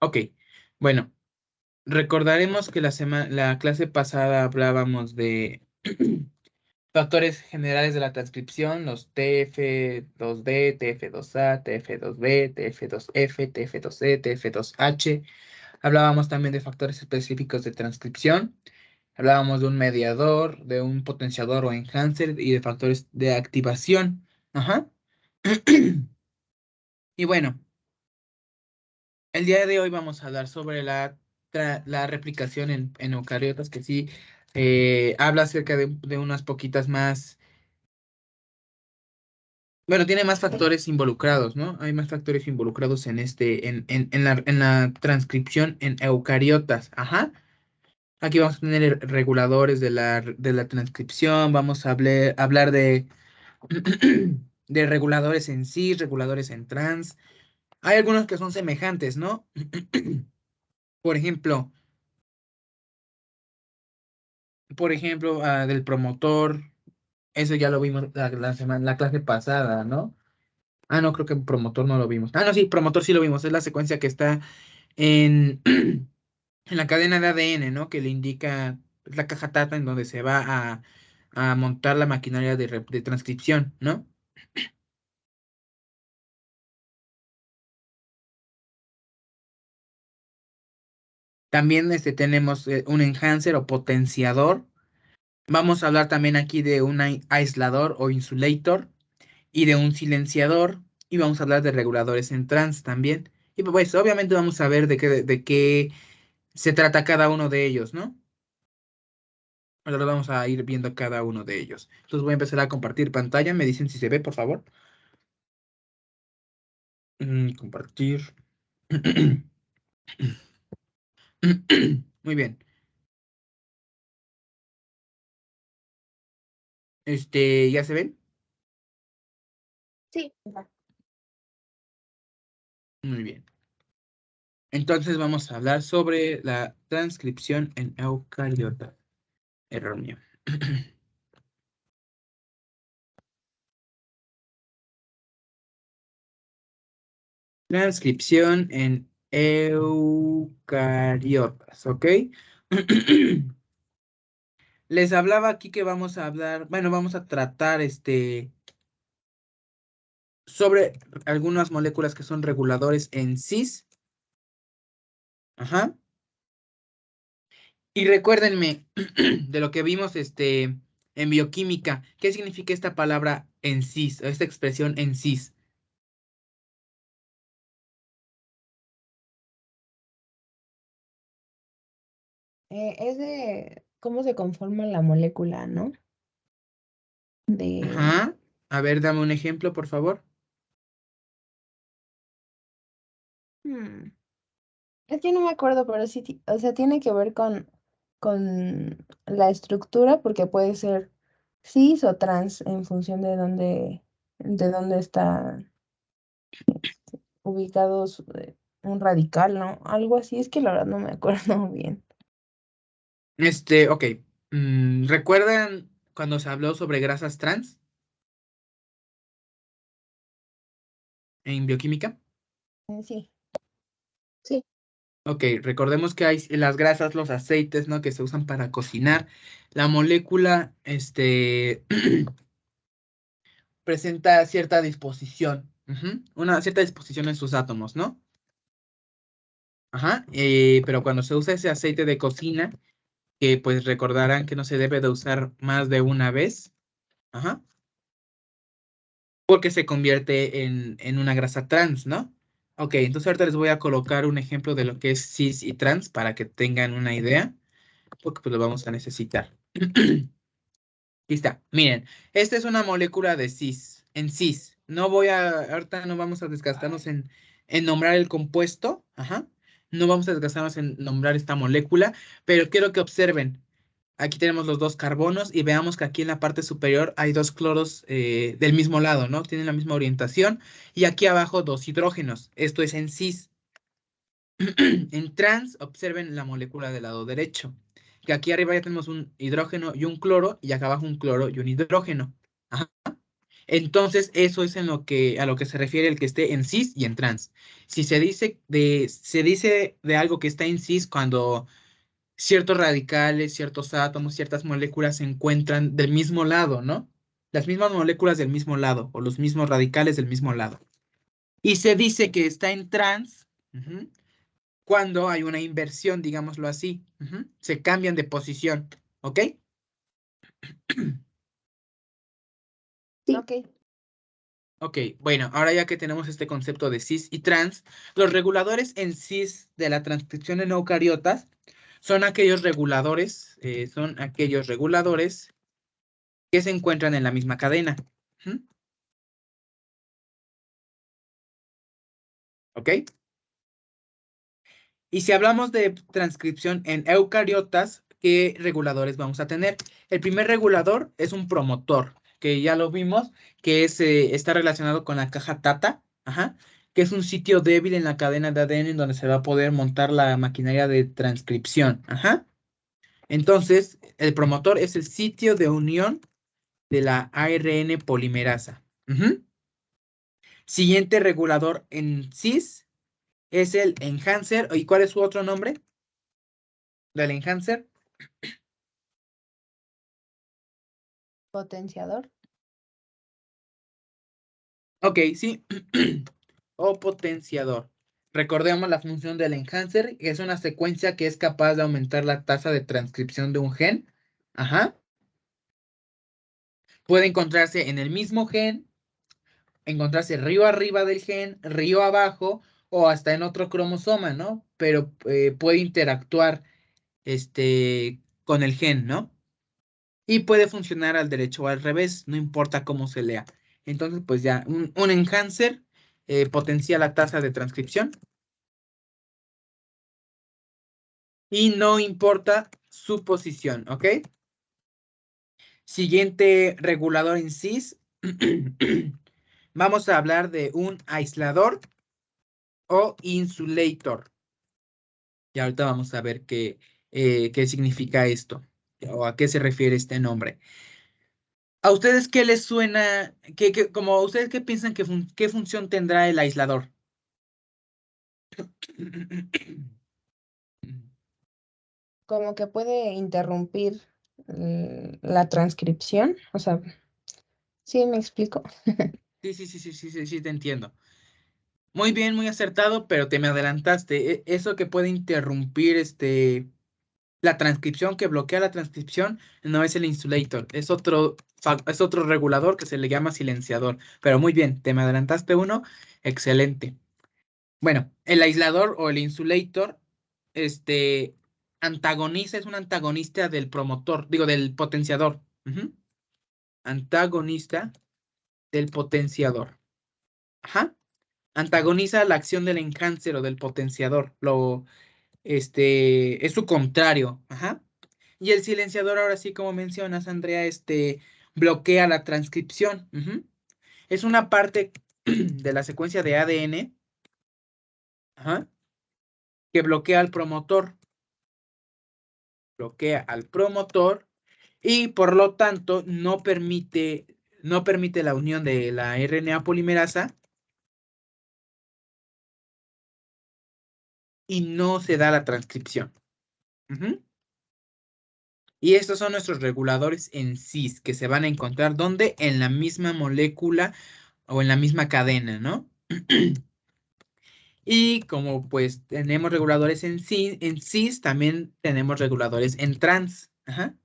Ok, bueno, recordaremos que la clase pasada hablábamos de factores generales de la transcripción, los TF2D, TF2A, TF2B, TF2F, TF2E, TF2H. Hablábamos también de factores específicos de transcripción. Hablábamos de un mediador, de un potenciador o enhancer y de factores de activación. Ajá. Y bueno, el día de hoy vamos a hablar sobre la replicación en eucariotas, que sí habla acerca de unas poquitas más. Bueno, tiene más factores involucrados, ¿no? Hay más factores involucrados en la transcripción en eucariotas. Ajá. Aquí vamos a tener reguladores de la transcripción, vamos a hablar de reguladores en cis, reguladores en trans. Hay algunos que son semejantes, ¿no? Por ejemplo, del promotor, eso ya lo vimos la clase pasada, ¿no? Ah, no, creo que promotor no lo vimos. Ah, no, sí, promotor sí lo vimos, es la secuencia que está en, en la cadena de ADN, ¿no? Que le indica, es la caja tata en donde se va a montar la maquinaria de transcripción, ¿no? También tenemos un enhancer o potenciador. Vamos a hablar también aquí de un aislador o insulator y de un silenciador. Y vamos a hablar de reguladores en trans también. Y pues obviamente vamos a ver de qué se trata cada uno de ellos, ¿no? Ahora vamos a ir viendo cada uno de ellos. Entonces voy a empezar a compartir pantalla. Me dicen si se ve, por favor. Compartir. Muy bien. ¿Ya se ven? Sí. Muy bien. Entonces vamos a hablar sobre la transcripción en eucariota. Error mío. Transcripción en eucariotas, ¿ok? Les hablaba aquí que vamos a hablar, bueno, vamos a tratar sobre algunas moléculas que son reguladores en cis. Ajá. Y recuérdenme de lo que vimos en bioquímica. ¿Qué significa esta palabra en cis, esta expresión en cis? Es de cómo se conforma la molécula, ¿no? De... Ajá. A ver, dame un ejemplo, por favor. hmm, Es que no me acuerdo, pero sí, o sea, tiene que ver con la estructura, porque puede ser cis o trans en función de dónde está ubicados un radical, ¿no? Algo así, es que la verdad no me acuerdo bien. Ok. ¿Recuerdan cuando se habló sobre grasas trans en bioquímica? Sí. Sí. Ok, recordemos que hay las grasas, los aceites, ¿no? Que se usan para cocinar. La molécula, presenta cierta disposición, una cierta disposición en sus átomos, ¿no? Ajá, pero cuando se usa ese aceite de cocina, que pues recordarán que no se debe de usar más de una vez, ajá, porque se convierte en una grasa trans, ¿no? Ok, entonces ahorita les voy a colocar un ejemplo de lo que es cis y trans para que tengan una idea, porque pues lo vamos a necesitar. Aquí está. Miren, esta es una molécula de cis, en cis. Ahorita no vamos a desgastarnos en nombrar el compuesto, ajá. No vamos a desgastarnos en nombrar esta molécula, pero quiero que observen. Aquí tenemos los dos carbonos y veamos que aquí en la parte superior hay dos cloros del mismo lado, ¿no? Tienen la misma orientación. Y aquí abajo dos hidrógenos. Esto es en cis. En trans, observen la molécula del lado derecho, que aquí arriba ya tenemos un hidrógeno y un cloro, y acá abajo un cloro y un hidrógeno. Ajá. Entonces, eso es a lo que se refiere el que esté en cis y en trans. Si se dice de algo que está en cis cuando ciertos radicales, ciertos átomos, ciertas moléculas se encuentran del mismo lado, ¿no? Las mismas moléculas del mismo lado o los mismos radicales del mismo lado. Y se dice que está en trans, ujú, cuando hay una inversión, digámoslo así. Ujú, se cambian de posición, ¿ok? Sí. Ok. Ok, bueno, ahora ya que tenemos este concepto de cis y trans, los reguladores en cis de la transcripción en eucariotas son aquellos reguladores que se encuentran en la misma cadena. Ujú, ¿ok? Y si hablamos de transcripción en eucariotas, ¿qué reguladores vamos a tener? El primer regulador es un promotor, que ya lo vimos, que está relacionado con la caja Tata, ajá, que es un sitio débil en la cadena de ADN en donde se va a poder montar la maquinaria de transcripción. Ajá. Entonces, el promotor es el sitio de unión de la ARN polimerasa. Ujú. Siguiente regulador en cis es el enhancer. ¿Y cuál es su otro nombre del enhancer? Potenciador. Ok, sí. O potenciador. Recordemos la función del enhancer, que es una secuencia que es capaz de aumentar la tasa de transcripción de un gen. Ajá. Puede encontrarse en el mismo gen, encontrarse río arriba del gen, río abajo o hasta en otro cromosoma, ¿no? Pero puede interactuar con el gen, ¿no? Y puede funcionar al derecho o al revés, no importa cómo se lea. Entonces, pues ya, un enhancer potencia la tasa de transcripción y no importa su posición, ¿ok? Siguiente regulador en cis. Vamos a hablar de un aislador o insulator. Y ahorita vamos a ver qué significa esto o a qué se refiere este nombre. ¿A ustedes qué les suena? Como ustedes qué piensan qué función tendrá el aislador? Como que puede interrumpir la transcripción. O sea, sí, me explico. Sí, sí, sí, sí, sí, sí, sí, te entiendo. Muy bien, muy acertado, pero te me adelantaste. Eso que puede interrumpir la transcripción, que bloquea la transcripción, no es el insulator, es otro regulador que se le llama silenciador. Pero muy bien, te me adelantaste uno, excelente. Bueno, el aislador o el insulator, este, es un antagonista del promotor, digo, del potenciador. Ujú. Antagonista del potenciador. Ajá. Antagoniza la acción del enhancer o del potenciador. Es su contrario. Ajá. Y el silenciador, ahora sí, como mencionas, Andrea, bloquea la transcripción. Ujú. Es una parte de la secuencia de ADN, ajá, que bloquea al promotor y por lo tanto no permite la unión de la RNA polimerasa y no se da la transcripción. Ujú. Y estos son nuestros reguladores en cis que se van a encontrar ¿dónde? En la misma molécula o en la misma cadena, ¿no? Y como pues tenemos reguladores en cis, también tenemos reguladores en trans. Ajá.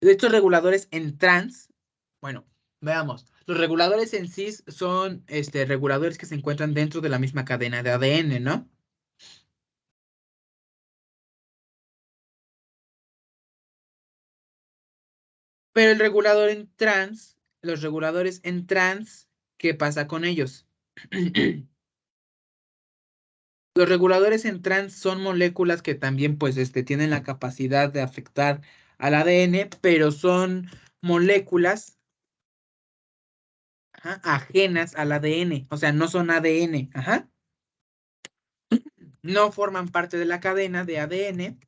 De estos reguladores en trans, bueno, veamos. Los reguladores en cis son reguladores que se encuentran dentro de la misma cadena de ADN, ¿no? Pero los reguladores en trans, ¿qué pasa con ellos? Los reguladores en trans son moléculas que también pues tienen la capacidad de afectar al ADN, pero son moléculas, ajá, ajenas al ADN, o sea, no son ADN, ajá, no forman parte de la cadena de ADN,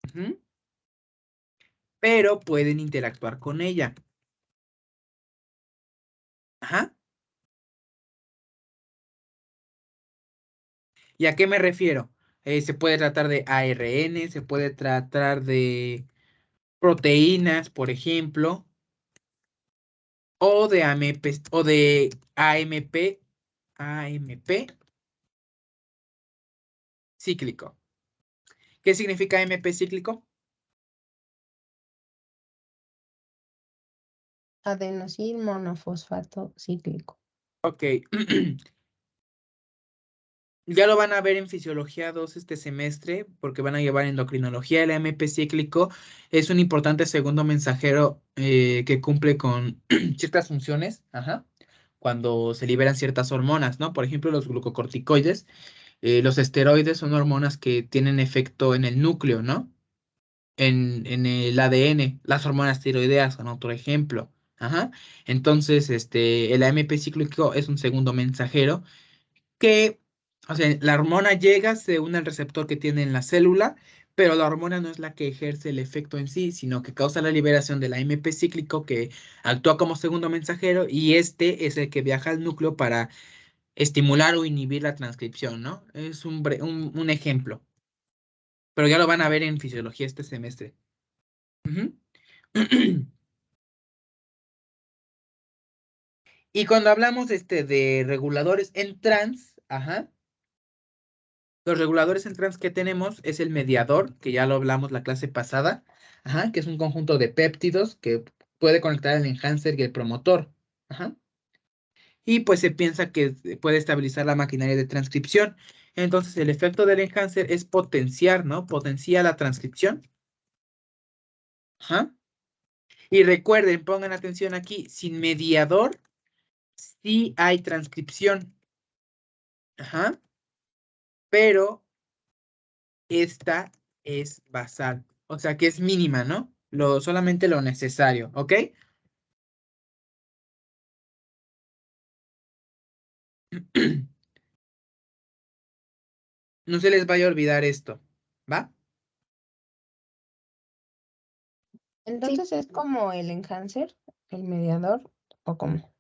ujú, pero pueden interactuar con ella. Ajá. ¿Y a qué me refiero? Se puede tratar de ARN, se puede tratar de proteínas, por ejemplo, o de AMP, o de AMP cíclico. ¿Qué significa AMP cíclico? Adenosín monofosfato cíclico. Ok. Ya lo van a ver en Fisiología 2 este semestre, porque van a llevar endocrinología. El AMP cíclico es un importante segundo mensajero que cumple con ciertas funciones, ajá, cuando se liberan ciertas hormonas, ¿no? Por ejemplo, los glucocorticoides. Los esteroides son hormonas que tienen efecto en el núcleo, ¿no? En el ADN. Las hormonas tiroideas son otro ejemplo. Ajá. Entonces, el AMP cíclico es un segundo mensajero que, o sea, la hormona llega, se une al receptor que tiene en la célula, pero la hormona no es la que ejerce el efecto en sí, sino que causa la liberación del AMP cíclico que actúa como segundo mensajero y este es el que viaja al núcleo para estimular o inhibir la transcripción, ¿no? Es un ejemplo, pero ya lo van a ver en fisiología este semestre. Ujú. Y cuando hablamos de reguladores en trans, ajá, los reguladores en trans que tenemos es el mediador, que ya lo hablamos la clase pasada, ajá, que es un conjunto de péptidos que puede conectar el enhancer y el promotor, ajá. Y pues se piensa que puede estabilizar la maquinaria de transcripción. Entonces el efecto del enhancer es potenciar, ¿no? Potencia la transcripción. Ajá. Y recuerden, pongan atención aquí, sin mediador sí hay transcripción. Ajá. Pero esta es basal. O sea que es mínima, ¿no? Solamente lo necesario, ¿ok? No se les vaya a olvidar esto, ¿va? Entonces es como el enhancer, el mediador, ¿o cómo?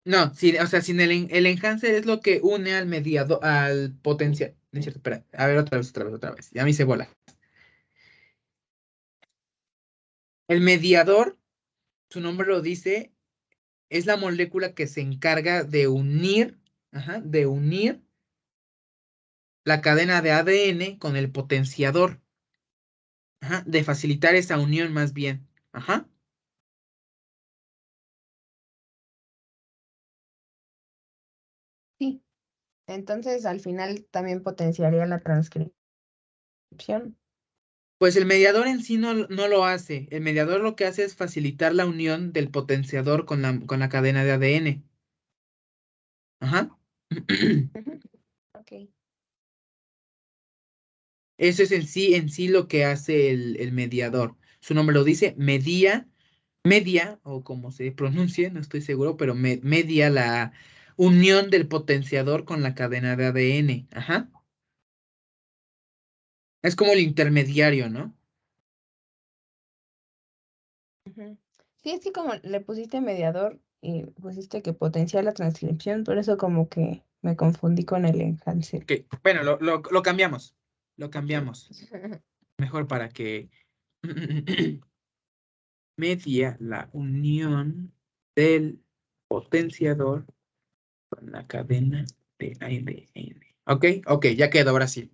No, sí, o sea, sin el enhancer es lo que une al mediador, al potencial. No es cierto, espera. A ver, otra vez. Ya me hice bola. El mediador, su nombre lo dice, es la molécula que se encarga de unir, ajá, de unir la cadena de ADN con el potenciador, ajá, de facilitar esa unión más bien, ajá. Sí. Entonces al final también potenciaría la transcripción. Pues el mediador en sí no lo hace. El mediador lo que hace es facilitar la unión del potenciador con la cadena de ADN. Ajá. Ujú. Ok. Eso es en sí lo que hace el mediador. Su nombre lo dice, media, o como se pronuncie, no estoy seguro, pero media la unión del potenciador con la cadena de ADN. Ajá. Es como el intermediario, ¿no? Ujú. Sí, es que como le pusiste mediador y pusiste que potencia la transcripción, por eso como que me confundí con el enhancer. Que, bueno, lo cambiamos. Lo cambiamos. Mejor para que media la unión del potenciador con la cadena de ADN. ¿Ok? Ok, ya quedó, ahora sí.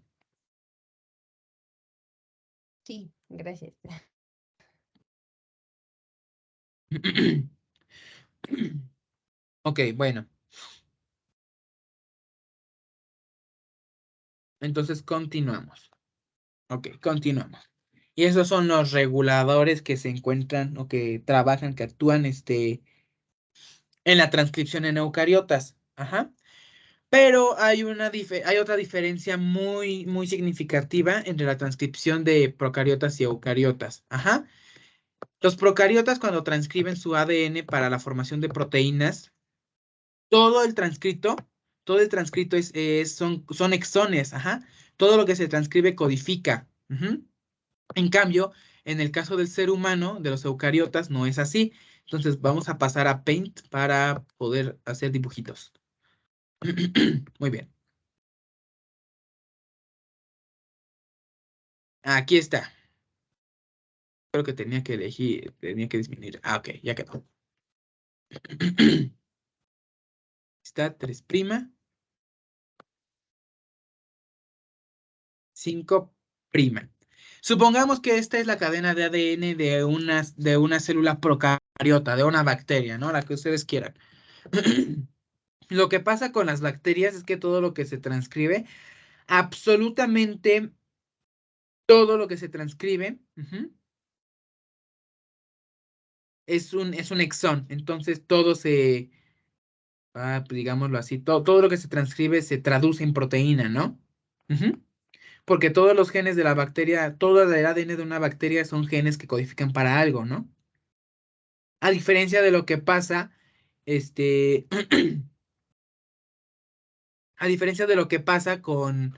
Sí, gracias. Ok, bueno. Entonces continuamos. Ok, continuamos. Y esos son los reguladores que se encuentran o que trabajan, que actúan en la transcripción en eucariotas. Ajá. Pero hay otra diferencia muy significativa entre la transcripción de procariotas y eucariotas. Ajá. Los procariotas cuando transcriben su ADN para la formación de proteínas, todo el transcrito, todo el transcrito son exones, ajá. Todo lo que se transcribe codifica. Ujú. En cambio, En el caso del ser humano, de los eucariotas, no es así. Entonces vamos a pasar a Paint para poder hacer dibujitos. Muy bien. Aquí está. Creo que tenía que elegir, tenía que disminuir. Ah, ok, ya quedó. Está 3', 5'. Supongamos que esta es la cadena de ADN de una célula procariota, de una bacteria, ¿no? La que ustedes quieran. Lo que pasa con las bacterias es que todo lo que se transcribe, absolutamente todo lo que se transcribe, es un exón. Entonces todo se, pues, digámoslo así, todo lo que se transcribe se traduce en proteína, ¿no? Ujú. Porque todos los genes de la bacteria, todo el ADN de una bacteria son genes que codifican para algo, ¿no? A diferencia de lo que pasa, este, a diferencia de lo que pasa con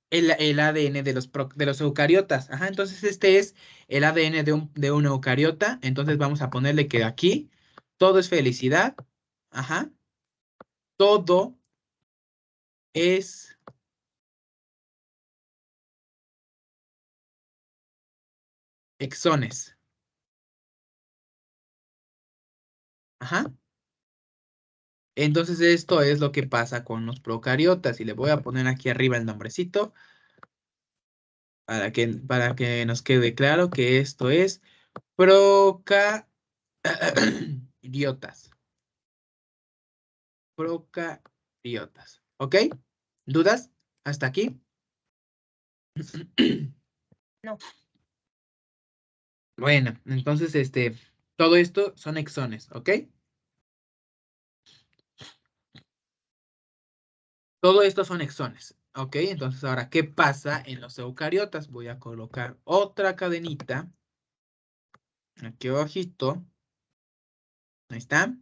el ADN de los eucariotas. Ajá, entonces este es el ADN de un eucariota. Entonces vamos a ponerle que aquí todo es felicidad. Ajá, todo es exones. Ajá. Entonces esto es lo que pasa con los procariotas. Y le voy a poner aquí arriba el nombrecito para que nos quede claro que esto es procariotas. Procariotas. ¿Ok? ¿Dudas? ¿Hasta aquí? No. Bueno, entonces todo esto son exones, ¿ok? Todo esto son exones, ¿ok? Entonces ahora, ¿qué pasa en los eucariotas? Voy a colocar otra cadenita aquí abajito. Ahí está.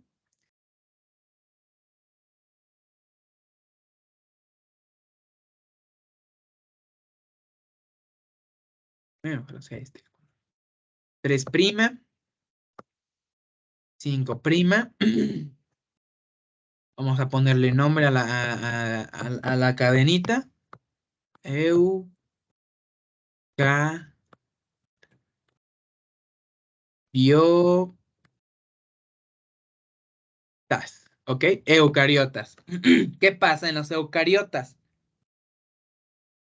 Bueno, pero sea 3', 5'. Vamos a ponerle nombre a la cadenita. Eucariotas, ¿ok? Eucariotas. ¿Qué pasa en los eucariotas?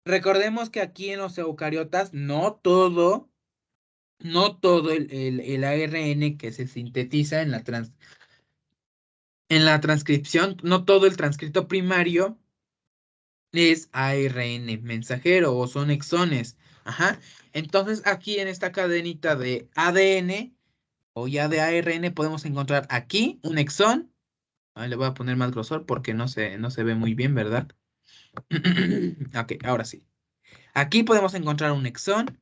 Recordemos que aquí en los eucariotas no todo el ARN que se sintetiza en la transcripción, no todo el transcrito primario es ARN mensajero o son exones. Ajá. Entonces aquí en esta cadenita de ADN o ya de ARN podemos encontrar aquí un exón. Le voy a poner más grosor porque no se ve muy bien, ¿verdad? Ok, ahora sí. Aquí podemos encontrar un exón.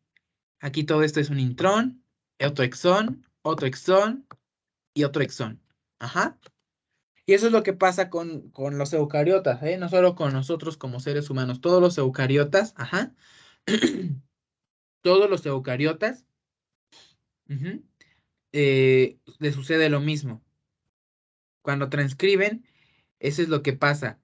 Aquí todo esto es un intrón, otro exón y otro exón. Ajá. Y eso es lo que pasa con los eucariotas, ¿eh? No solo con nosotros como seres humanos, todos los eucariotas, ajá. Todos los eucariotas, ujú, les sucede lo mismo. Cuando transcriben, eso es lo que pasa.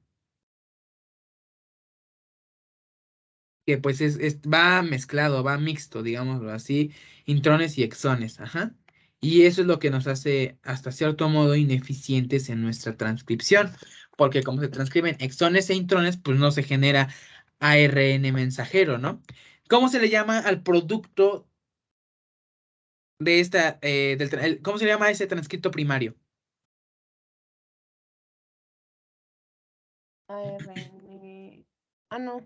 Que pues va mezclado, va mixto, digámoslo así, intrones y exones, ajá. Y eso es lo que nos hace hasta cierto modo ineficientes en nuestra transcripción, porque como se transcriben exones e intrones, pues no se genera ARN mensajero, ¿no? ¿Cómo se le llama al producto de cómo se llama ese transcrito primario? ARN. Ah, no.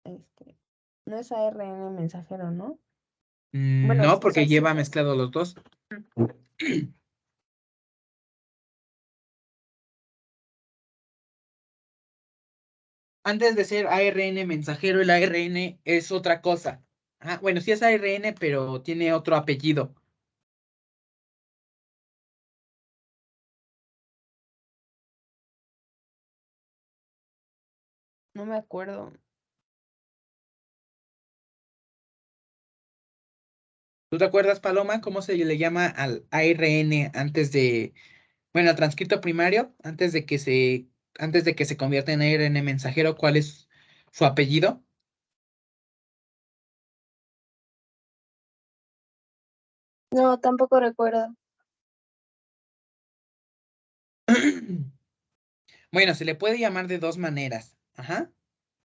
Este. No es ARN mensajero, ¿no? Bueno, No, o porque sea, sí. lleva mezclado los dos. Antes de ser ARN mensajero, el ARN es otra cosa. Ah, bueno, sí es ARN, pero tiene otro apellido. No me acuerdo. ¿Tú te acuerdas, Paloma, cómo se le llama al ARN antes de, bueno, al transcrito primario, antes de que se convierta en ARN mensajero? ¿Cuál es su apellido? No, tampoco recuerdo. Bueno, se le puede llamar de dos maneras. Ajá.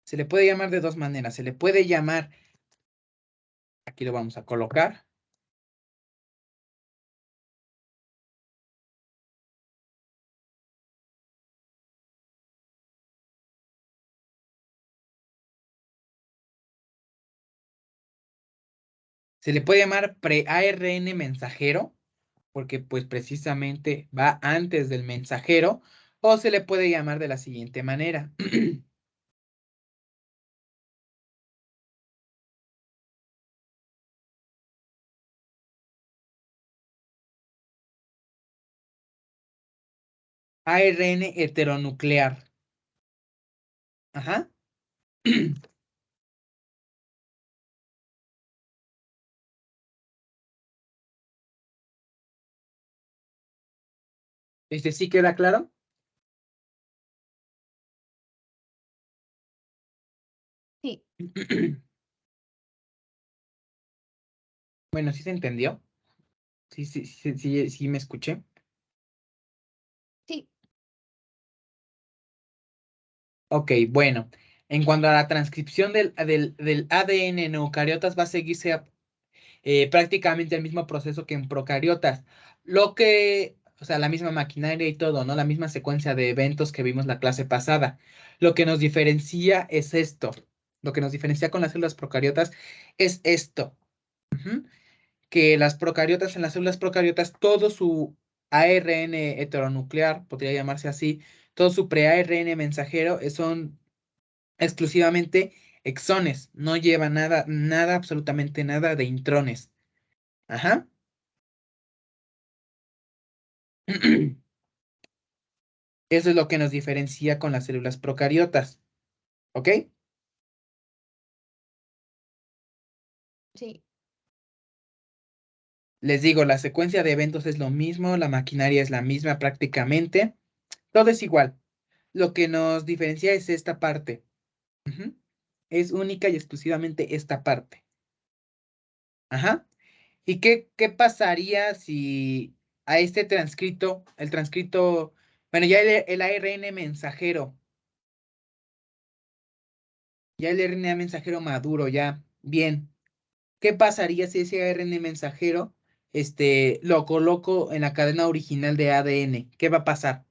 Se le puede llamar de dos maneras. Se le puede llamar, aquí lo vamos a colocar. Se le puede llamar pre-ARN mensajero, porque pues precisamente va antes del mensajero, o se le puede llamar de la siguiente manera. ARN heteronuclear. Ajá. ¿Sí queda claro? Sí, Bueno, ¿sí se entendió? Sí me escuché. sí. Ok, bueno. En cuanto a la transcripción del ADN en eucariotas, va a seguirse prácticamente el mismo proceso que en procariotas. O sea, la misma maquinaria y todo, ¿no? La misma secuencia de eventos que vimos la clase pasada. Lo que nos diferencia es esto. Lo que nos diferencia con las células procariotas es esto. Ujú. Que las procariotas, en las células procariotas, todo su ARN heteronuclear, podría llamarse así, todo su pre-ARN mensajero son exclusivamente exones, no lleva nada, nada, absolutamente nada de intrones. Ajá. Eso es lo que nos diferencia con las células procariotas, ¿ok? Sí, Les digo, la secuencia de eventos es lo mismo, la maquinaria es la misma prácticamente, todo es igual. Lo que nos diferencia es esta parte. Ujú. Es única y exclusivamente esta parte. Ajá. ¿Y qué pasaría si a este transcrito, el transcrito, bueno, ya el ARN mensajero, ya el RNA mensajero maduro, ya, bien. ¿Qué pasaría si ese ARN mensajero, lo coloco en la cadena original de ADN? ¿Qué va a pasar?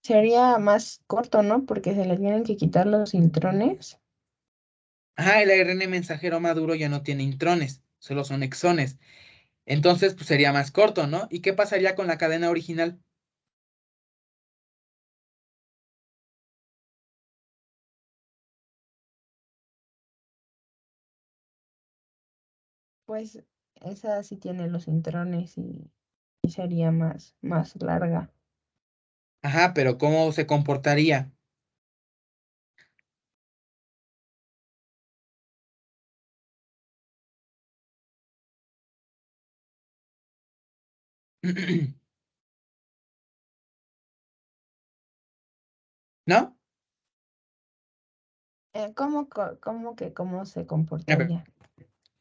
sería más corto, ¿no? Porque se le tienen que quitar los intrones. Ah, el ARN mensajero maduro ya no tiene intrones, solo son exones. Entonces, pues sería más corto, ¿no? ¿Y qué pasaría con la cadena original? Pues esa sí tiene los intrones y sería más larga. Ajá, pero ¿cómo se comportaría? ¿No? ¿Cómo se A ver, comportaría?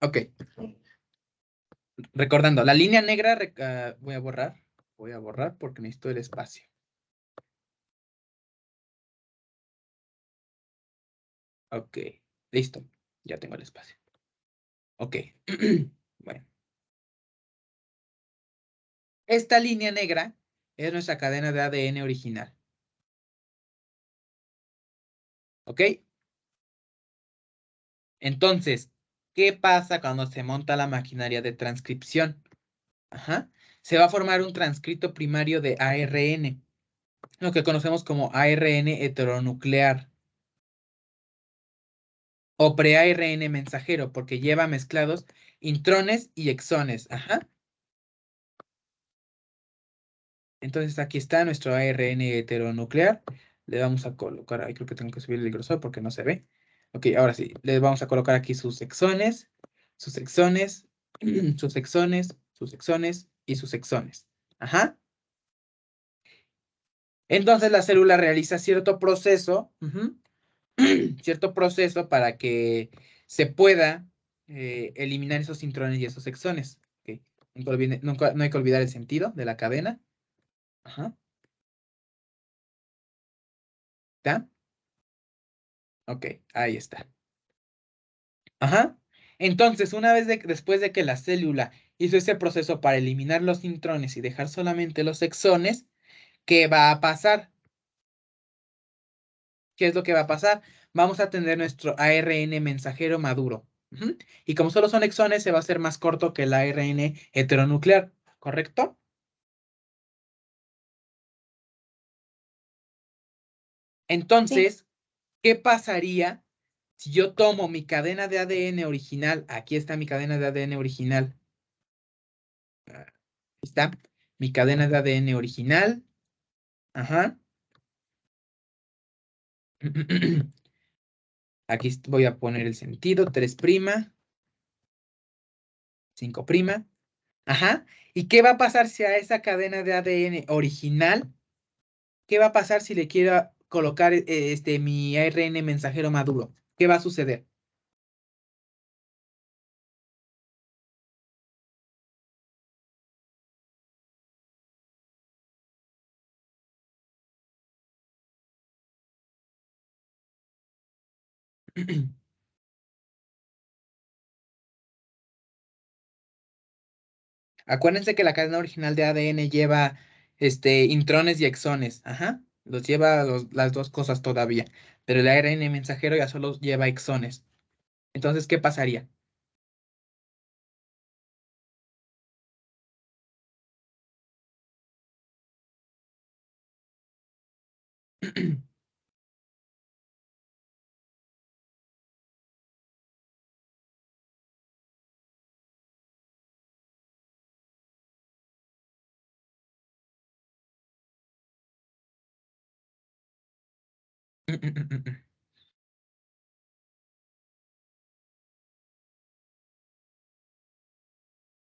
ok. Recordando, la línea negra, voy a borrar porque necesito el espacio. Ok, listo, ya tengo el espacio. Ok, bueno, esta línea negra es nuestra cadena de ADN original. ¿Ok? Entonces, ¿qué pasa cuando se monta la maquinaria de transcripción? Ajá. Se va a formar un transcrito primario de ARN, lo que conocemos como ARN heteronuclear o pre-ARN mensajero, porque lleva mezclados intrones y exones. Ajá. Entonces aquí está nuestro ARN heteronuclear. Le vamos a colocar, ahí creo que tengo que subir el grosor porque no se ve. Ok, ahora sí, le vamos a colocar aquí sus exones, sus exones, sus exones, sus exones y sus exones. Ajá. Entonces la célula realiza cierto proceso, cierto proceso para que se pueda eliminar esos intrones y esos exones. Ok. No hay que olvidar el sentido de la cadena. Ajá. ¿Está? Ok, ahí está. Ajá. Entonces, después de que la célula hizo ese proceso para eliminar los intrones y dejar solamente los exones, ¿qué va a pasar? ¿Qué es lo que va a pasar? Vamos a tener nuestro ARN mensajero maduro. Ujú. Y como solo son exones, se va a hacer más corto que el ARN heteronuclear, ¿correcto? Sí, Entonces, ¿qué pasaría si yo tomo mi cadena de ADN original? Aquí está mi cadena de ADN original. Aquí está mi cadena de ADN original. Ajá. Aquí voy a poner el sentido, 3', 5'. Ajá. ¿Y qué va a pasar si a esa cadena de ADN original, qué va a pasar si le quiero colocar mi ARN mensajero maduro? ¿Qué va a suceder? Acuérdense que la cadena original de ADN lleva intrones y exones. Ajá. Los lleva las dos cosas todavía. Pero el ARN mensajero ya solo lleva exones. Entonces, ¿qué pasaría?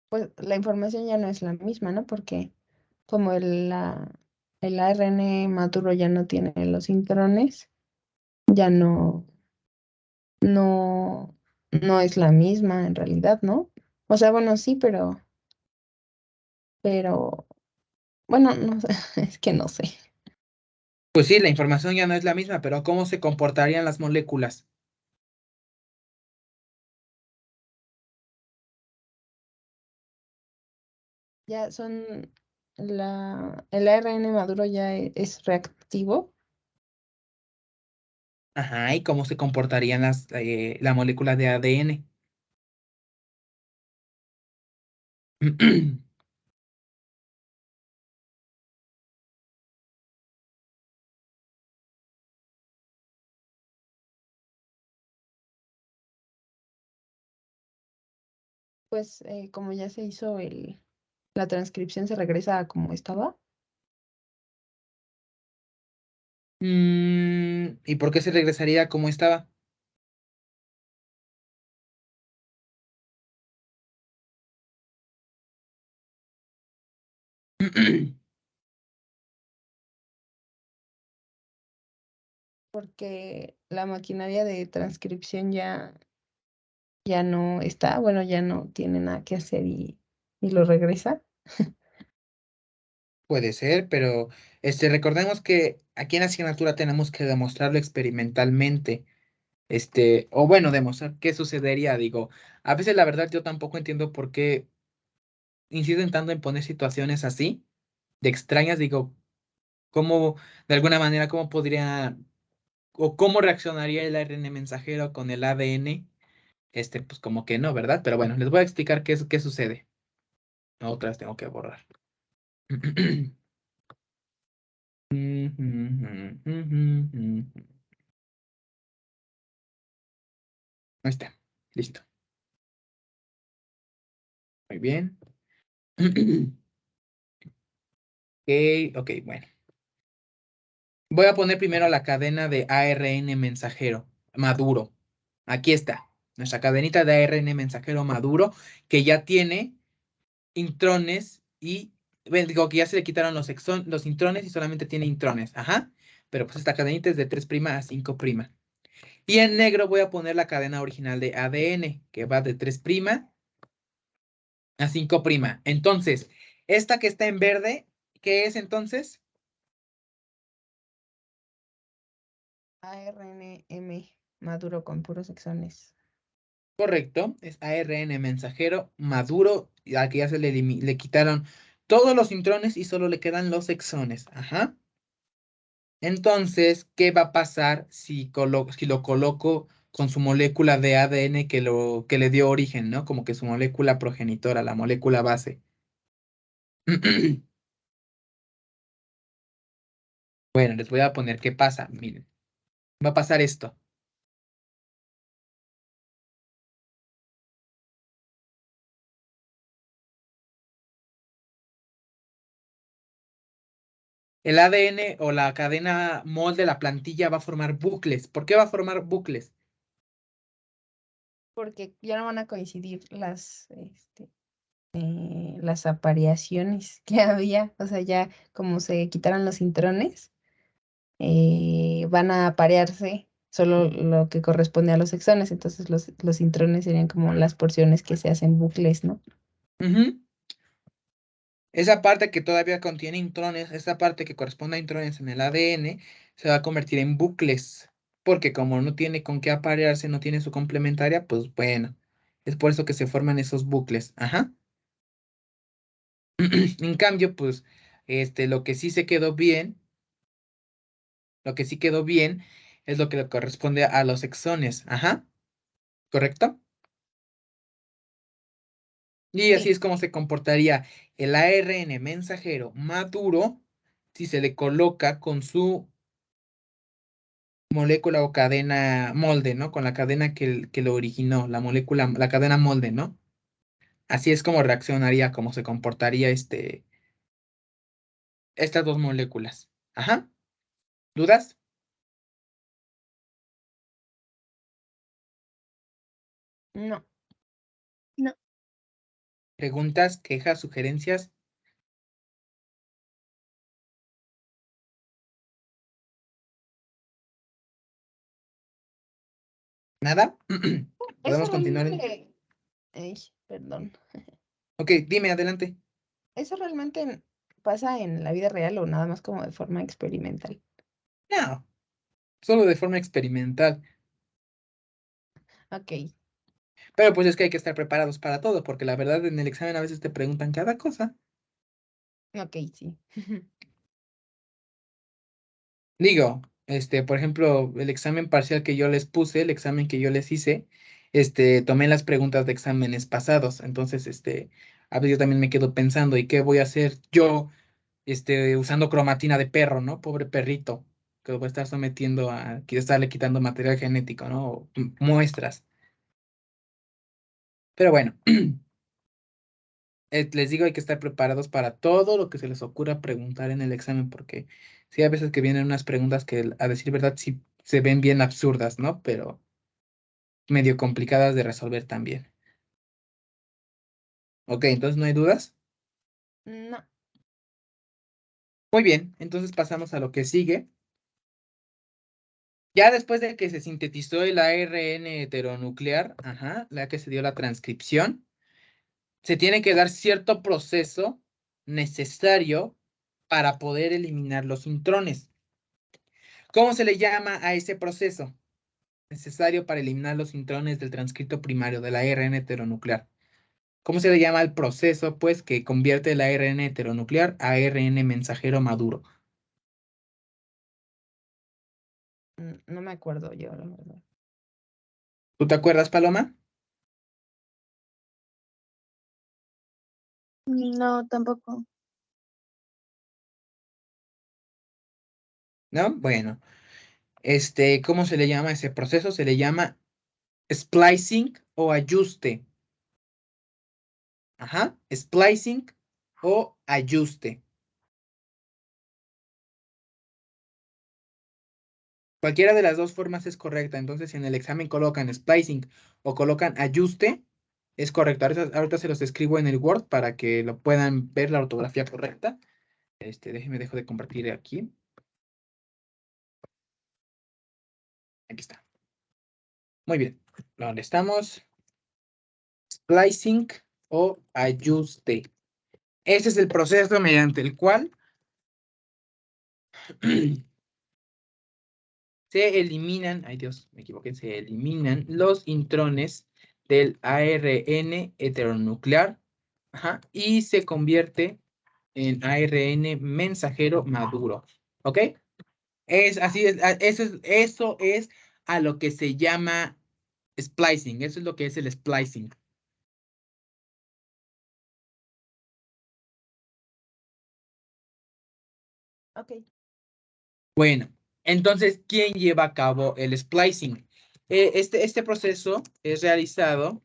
pues la información ya no es la misma, ¿no? Porque como el ARN maduro ya no tiene los intrones, ya no, no es la misma en realidad, ¿no? O sea, bueno, sí, pero, bueno, no sé, es que no sé. Pues sí, la información ya no es la misma, pero ¿cómo se comportarían las moléculas? Ya son, el ARN maduro ya es reactivo, Ajá, ¿y cómo se comportarían la molécula de ADN? pues como ya se hizo la transcripción se regresa a como estaba, ¿Y por qué se regresaría como estaba? porque la maquinaria de transcripción ya no está, bueno, ya no tiene nada que hacer y lo regresa. Puede ser, pero recordemos que aquí en la asignatura tenemos que demostrarlo experimentalmente. O bueno, demostrar qué sucedería. Digo, a veces la verdad yo tampoco entiendo por qué insisten tanto en poner situaciones así, de extrañas. Digo, cómo, de alguna manera, cómo podría o cómo reaccionaría el ARN mensajero con el ADN. Pues como que no, ¿verdad? Pero bueno, les voy a explicar qué sucede. Otras tengo que borrar. Ahí está. Listo. Muy bien. Ok, bueno. Voy a poner primero la cadena de ARN mensajero maduro. Aquí está, nuestra cadenita de ARN mensajero maduro, que ya tiene intrones y, bueno, digo que ya se le quitaron los intrones y solamente tiene intrones. Ajá. Pero pues esta cadenita es de 3' a 5'. Y en negro voy a poner la cadena original de ADN, que va de 3' a 5'. Entonces, esta que está en verde, ¿qué es entonces? ARNM maduro con puros exones. Correcto, es ARN mensajero maduro, al que ya se le quitaron todos los intrones y solo le quedan los exones. Ajá. Entonces, ¿qué va a pasar si lo coloco con su molécula de ADN que le dio origen, ¿no? Como que su molécula progenitora, la molécula base. Bueno, les voy a poner qué pasa. Miren, va a pasar esto. El ADN o la cadena mol de la plantilla va a formar bucles. ¿Por qué va a formar bucles? Porque ya no van a coincidir las apareaciones que había. O sea, ya como se quitaron los intrones, van a aparearse solo lo que corresponde a los exones. Entonces los intrones serían como las porciones que se hacen bucles, ¿no? Ujú. Esa parte que todavía contiene intrones, esa parte que corresponde a intrones en el ADN, se va a convertir en bucles. Porque como no tiene con qué aparearse, no tiene su complementaria, pues bueno, es por eso que se forman esos bucles. Ajá. En cambio, pues, lo que sí se quedó bien, lo que sí quedó bien, es lo que le corresponde a los exones. Ajá. ¿Correcto? Y así Sí. es como se comportaría el ARN mensajero maduro si se le coloca con su molécula o cadena molde, ¿no? Con la cadena que lo originó, la molécula, la cadena molde, ¿no? Así es como reaccionaría, como se comportaría estas dos moléculas. Ajá. ¿Dudas? No. No. ¿Preguntas, quejas, sugerencias? ¿Nada? Eso ¿Podemos continuar realmente, ay, perdón. Ok, dime, adelante. ¿Eso realmente pasa en la vida real o nada más como de forma experimental? No, solo de forma experimental. Ok, Pero pues es que hay que estar preparados para todo, porque la verdad en el examen a veces te preguntan cada cosa. ok, sí. Digo, por ejemplo, el examen parcial que yo les puse, el examen que yo les hice, tomé las preguntas de exámenes pasados. Entonces, a veces yo también me quedo pensando, ¿y qué voy a hacer yo, usando cromatina de perro, ¿no? Pobre perrito, que lo voy a estar sometiendo a, quiero estarle quitando material genético, ¿no? O muestras. Pero bueno, les digo, hay que estar preparados para todo lo que se les ocurra preguntar en el examen, porque sí, a veces que vienen unas preguntas que, a decir verdad, sí se ven bien absurdas, ¿no? Pero medio complicadas de resolver también. Ok, entonces no hay dudas. No. Muy bien, entonces pasamos a lo que sigue. Ya después de que se sintetizó el ARN heteronuclear, ajá, la que se dio la transcripción, se tiene que dar cierto proceso necesario para poder eliminar los intrones. ¿Cómo se le llama a ese proceso necesario para eliminar los intrones del transcrito primario del ARN heteronuclear? ¿Cómo se le llama al proceso, pues, que convierte el ARN heteronuclear a ARN mensajero maduro? No me acuerdo yo, la verdad. ¿Tú te acuerdas, Paloma? No, tampoco. ¿No? Bueno, ¿cómo se le llama a ese proceso? Se le llama splicing o ajuste. Ajá, splicing o ajuste. Cualquiera de las dos formas es correcta. Entonces, si en el examen colocan splicing o colocan ajuste, es correcto. Ahorita se los escribo en el Word para que lo puedan ver la ortografía correcta. Déjenme dejo de compartir aquí. Aquí está. Muy bien. ¿Dónde estamos? Splicing o ajuste. Ese es el proceso mediante el cual se eliminan, ay Dios, me equivoqué, se eliminan los intrones del ARN heteronuclear, ajá, y se convierte en ARN mensajero maduro. ¿Ok? Es así, eso es a lo que se llama splicing. Eso es lo que es el splicing. Ok. Bueno, entonces, ¿quién lleva a cabo el splicing? Este proceso es realizado.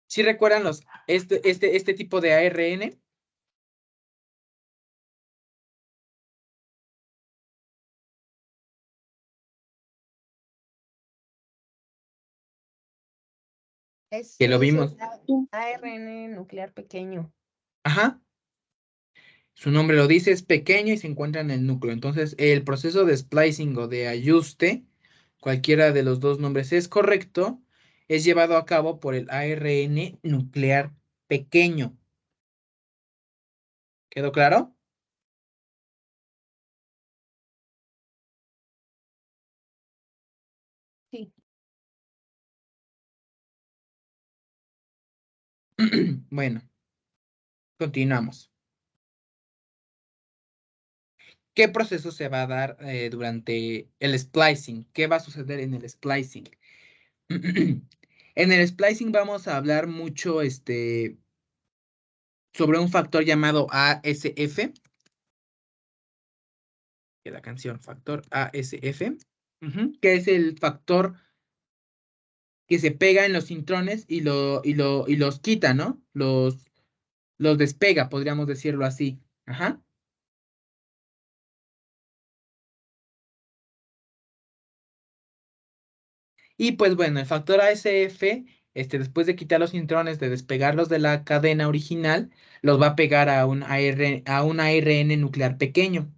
¿Sí recuerdan este tipo de ARN? Que lo Es vimos. el ARN nuclear pequeño. Ajá. Su nombre lo dice, es pequeño y se encuentra en el núcleo. Entonces, el proceso de splicing o de ajuste, cualquiera de los dos nombres es correcto, es llevado a cabo por el ARN nuclear pequeño. ¿Quedó claro? Sí. Bueno, continuamos. ¿Qué proceso se va a dar durante el splicing? ¿Qué va a suceder en el splicing? En el splicing vamos a hablar mucho sobre un factor llamado ASF, que la canción factor ASF, que es el factor que se pega en los intrones y los quita, ¿no? Los despega, podríamos decirlo así. Ajá. Y pues bueno, el factor ASF, después de quitar los intrones, de despegarlos de la cadena original, los va a pegar a un ARN nuclear pequeño.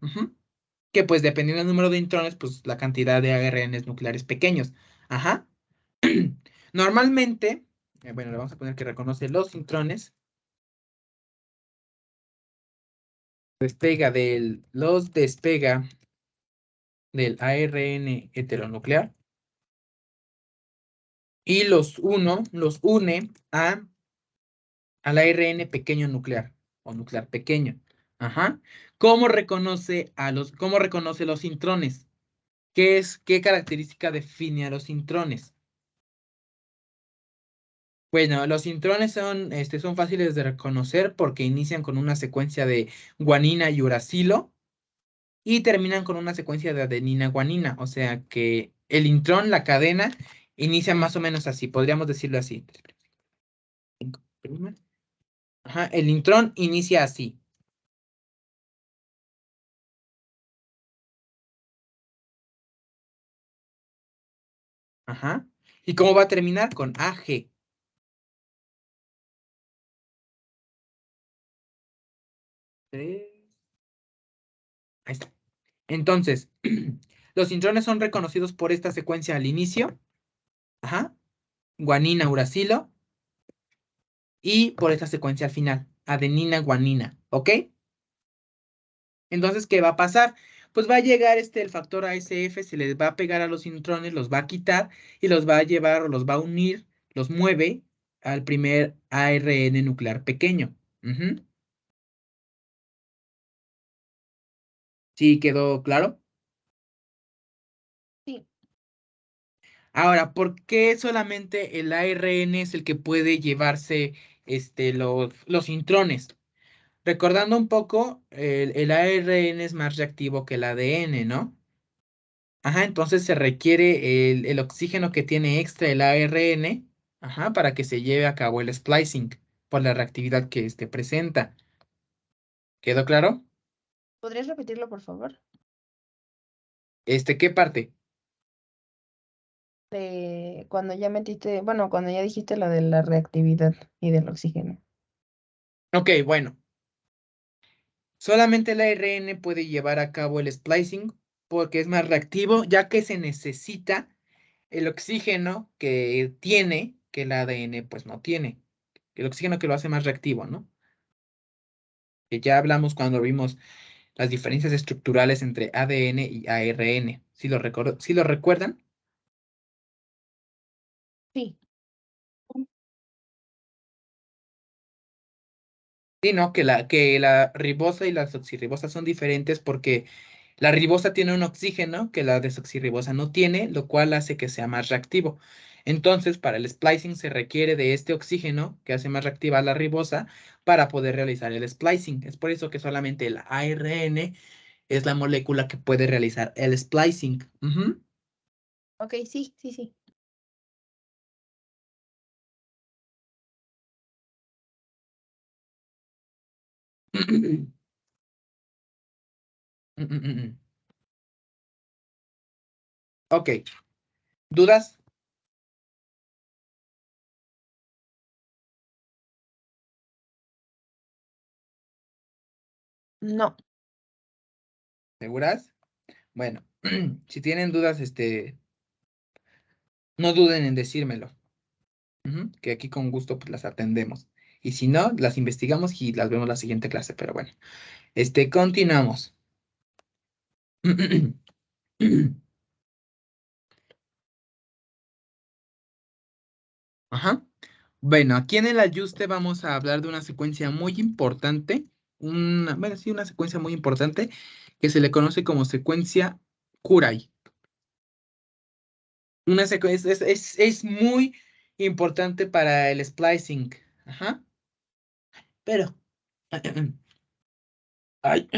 Que pues dependiendo del número de intrones, pues la cantidad de ARNs nucleares pequeños. Ajá. Normalmente, bueno, le vamos a poner que reconoce los intrones, despega del ARN heteronuclear y los une al ARN pequeño nuclear o nuclear pequeño. Ajá. ¿Cómo reconoce los intrones? ¿Qué característica define a los intrones? Bueno, los intrones son fáciles de reconocer porque inician con una secuencia de guanina y uracilo y terminan con una secuencia de adenina guanina. O sea que el intrón, la cadena, inicia más o menos así, podríamos decirlo así. Ajá, el intrón inicia así. Ajá. ¿Y cómo va a terminar? Con AG. Ahí está. Entonces, los intrones son reconocidos por esta secuencia al inicio. Ajá. Guanina, uracilo. Y por esta secuencia al final. Adenina, guanina. ¿Ok? Entonces, ¿qué va a pasar? Pues va a llegar el factor ASF, se les va a pegar a los intrones, los va a quitar y los va a llevar o los va a unir, los mueve al primer ARN nuclear pequeño. Ujú. ¿Sí quedó claro? Sí. Ahora, ¿por qué solamente el ARN es el que puede llevarse los intrones? Recordando un poco, el ARN es más reactivo que el ADN, ¿no? Ajá, entonces se requiere el oxígeno que tiene extra el ARN, ajá, para que se lleve a cabo el splicing por la reactividad que presenta. ¿Quedó claro? ¿Podrías repetirlo, por favor? ¿Qué parte? De cuando ya metiste, bueno, cuando ya dijiste lo de la reactividad y del oxígeno. Ok, bueno. Solamente el ARN puede llevar a cabo el splicing porque es más reactivo, ya que se necesita el oxígeno que tiene, que el ADN pues no tiene. El oxígeno que lo hace más reactivo, ¿no? Que ya hablamos cuando vimos las diferencias estructurales entre ADN y ARN. ¿Sí lo recuerdan? Sí. Sí, ¿no? Que la ribosa y la desoxirribosa son diferentes porque la ribosa tiene un oxígeno que la desoxirribosa no tiene, lo cual hace que sea más reactivo. Entonces, para el splicing se requiere de este oxígeno que hace más reactiva la ribosa para poder realizar el splicing. Es por eso que solamente el ARN es la molécula que puede realizar el splicing. Ujú. Ok, sí, sí, sí. Ok. Ok, ¿dudas? No. ¿Seguras? Bueno, si tienen dudas, no duden en decírmelo. Ujú, que aquí con gusto pues las atendemos. Y si no, las investigamos y las vemos la siguiente clase. Pero bueno, continuamos. Ajá. Bueno, aquí en el ajuste vamos a hablar de una secuencia muy importante. Bueno, sí, una secuencia muy importante que se le conoce como secuencia Kurai. Una secuencia es muy importante para el splicing. Ajá. Pero, ay,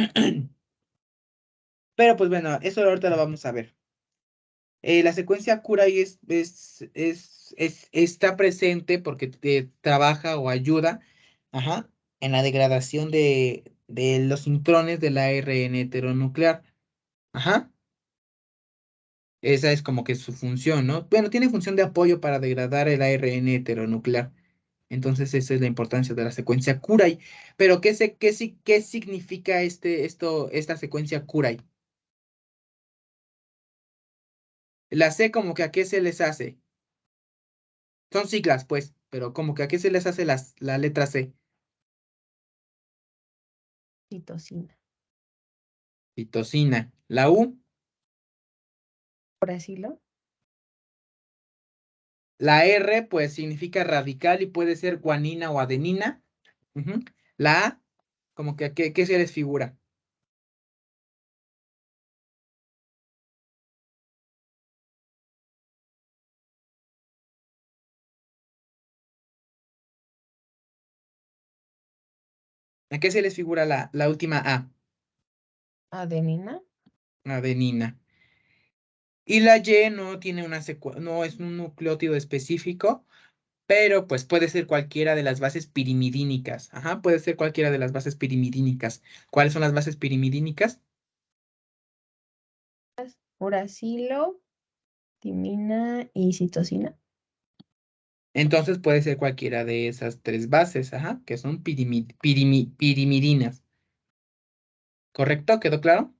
pero pues bueno, eso ahorita lo vamos a ver. La secuencia Curay está presente porque trabaja o ayuda, ajá, en la degradación de los intrones del ARN heteronuclear. Ajá. Esa es como que su función, ¿no? Bueno, tiene función de apoyo para degradar el ARN heteronuclear. Entonces, esa es la importancia de la secuencia Curay. Pero, ¿qué significa esta secuencia Curay? La C como que a qué se les hace. Son siglas, pues, pero como que a qué se les hace la letra C. Citosina. Citosina. La U, ¿Brasilo? la R, pues significa radical y puede ser guanina o adenina. Ujú. La A, como que a qué se les figura. ¿A qué se les figura la última A? Adenina. Adenina. Y la Y no tiene no es un nucleótido específico, pero pues puede ser cualquiera de las bases pirimidínicas. Ajá, puede ser cualquiera de las bases pirimidínicas. ¿Cuáles son las bases pirimidínicas? Uracilo, timina y citosina. Entonces puede ser cualquiera de esas tres bases, ajá, que son pirimidinas. ¿Correcto? ¿Quedó claro?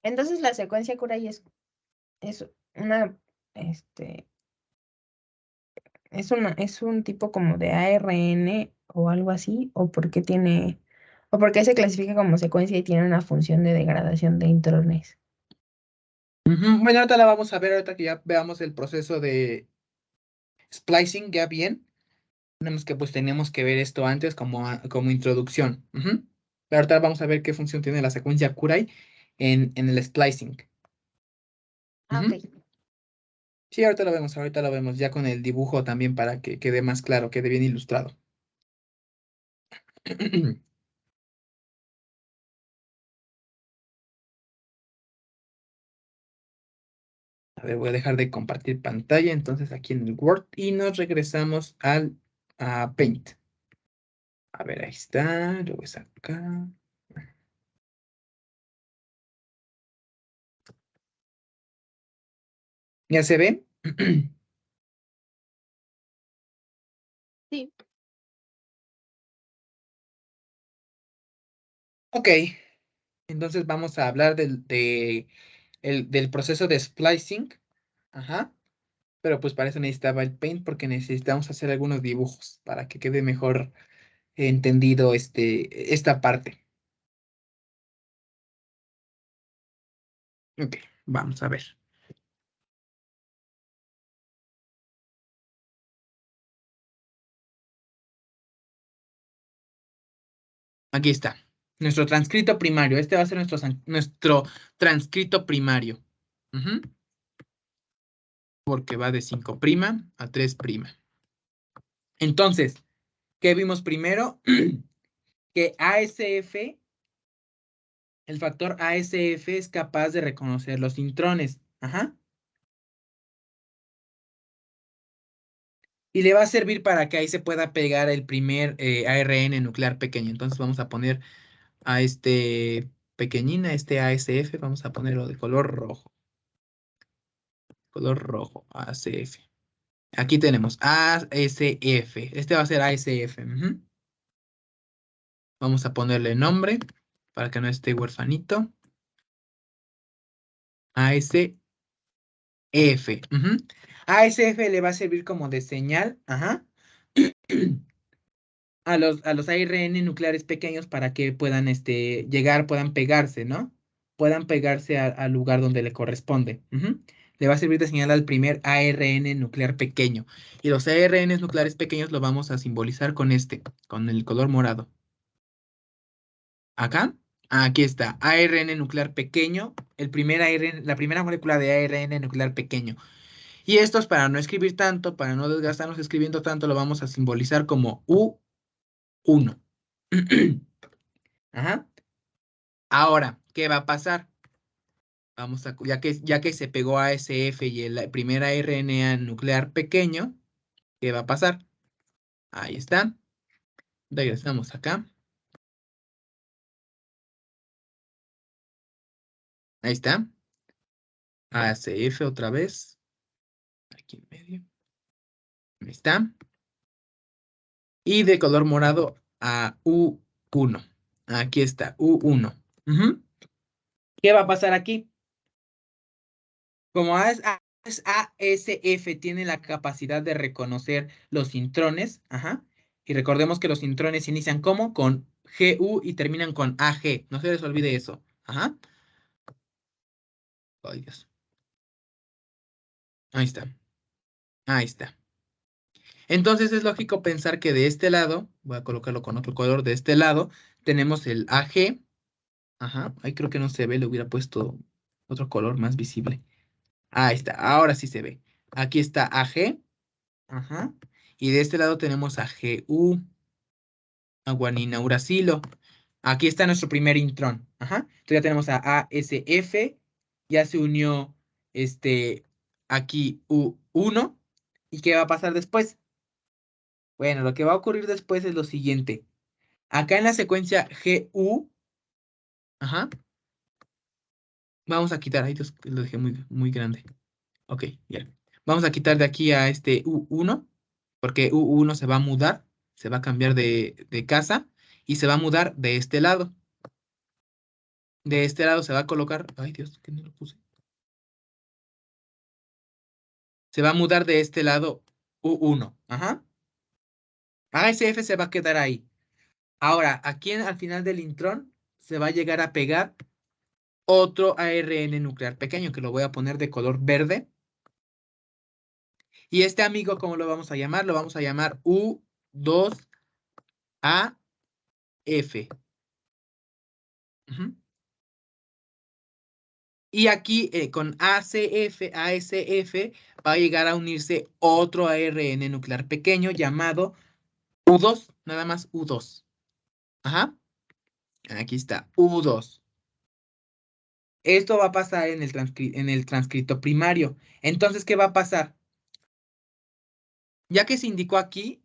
Entonces la secuencia Curay es una, este, es un tipo como de ARN o algo así, o por qué se clasifica como secuencia y tiene una función de degradación de intrones. Ujú. Bueno, ahorita la vamos a ver, ahorita que ya veamos el proceso de splicing ya bien. Tenemos que pues tenemos que ver esto antes como introducción. Ujú. Pero ahorita vamos a ver qué función tiene la secuencia Curay en el splicing. Ah, ok. Ujú. Sí, ahorita lo vemos ya con el dibujo también para que quede más claro, quede bien ilustrado. A ver, voy a dejar de compartir pantalla, entonces aquí en el Word y nos regresamos al Paint. A ver, ahí está, lo voy a sacar. ¿Ya se ve? Sí. Ok, entonces vamos a hablar del proceso de splicing. Ajá. Pero pues para eso necesitaba el Paint porque necesitamos hacer algunos dibujos para que quede mejor entendido esta parte. Ok, vamos a ver. Aquí está. Nuestro transcrito primario. Este va a ser nuestro transcrito primario. Ujú. Porque va de 5' a 3'. Entonces, ¿qué vimos primero? Que ASF, el factor ASF es capaz de reconocer los intrones. Ajá. Y le va a servir para que ahí se pueda pegar el primer ARN nuclear pequeño. Entonces vamos a poner a este pequeñín, a este ASF, vamos a ponerlo de color rojo. Color rojo, ASF. Aquí tenemos ASF. Este va a ser ASF. Ujú. Vamos a ponerle nombre para que no esté huerfanito. ASF. Ujú. ASF le va a servir como de señal. Ajá. A los ARN nucleares pequeños para que puedan llegar, puedan pegarse, ¿no? Puedan pegarse al lugar donde le corresponde. Ujú. Le va a servir de señal al primer ARN nuclear pequeño. Y los ARN nucleares pequeños lo vamos a simbolizar con el color morado. Acá, aquí está, ARN nuclear pequeño, la primera molécula de ARN nuclear pequeño. Y estos, para no escribir tanto, para no desgastarnos escribiendo tanto, lo vamos a simbolizar como U1. Ajá. Ahora, ¿qué va a pasar? Ya que se pegó a SF y el primer RNA nuclear pequeño, ¿qué va a pasar? Ahí está. Regresamos acá. Ahí está. ACF otra vez. Aquí en medio. Ahí está. Y de color morado a U1. Aquí está, U1. Ujú. ¿Qué va a pasar aquí? Como ASF tiene la capacidad de reconocer los intrones, ajá, y recordemos que los intrones inician como con GU y terminan con AG. No se les olvide eso. Ajá. Ay, Dios. Ahí está. Ahí está. Entonces es lógico pensar que de este lado, voy a colocarlo con otro color, de este lado tenemos el AG. Ajá. Ahí creo que no se ve, le hubiera puesto otro color más visible. Ahí está. Ahora sí se ve. Aquí está AG. Ajá. Y de este lado tenemos a GU, a guanina uracilo. Aquí está nuestro primer intrón. Ajá. Entonces ya tenemos a ASF. Ya se unió aquí U1. ¿Y qué va a pasar después? Bueno, lo que va a ocurrir después es lo siguiente. Acá en la secuencia GU, ajá, vamos a quitar. Ay, Dios, lo dejé muy, muy grande. Ok, ya. Vamos a quitar de aquí a este U1, porque U1 se va a mudar, se va a cambiar de casa y se va a mudar de este lado. De este lado se va a colocar. Ay, Dios, que no lo puse. Se va a mudar de este lado U1. Ajá. ASF se va a quedar ahí. Ahora, aquí al final del intrón se va a llegar a pegar otro ARN nuclear pequeño, que lo voy a poner de color verde. Y este amigo, ¿cómo lo vamos a llamar? Lo vamos a llamar U2AF. Ujú. Y aquí con ASF va a llegar a unirse otro ARN nuclear pequeño llamado U2, nada más U2. Ajá, aquí está, U2. Esto va a pasar en el transcrito primario. Entonces, ¿qué va a pasar? Ya que se indicó aquí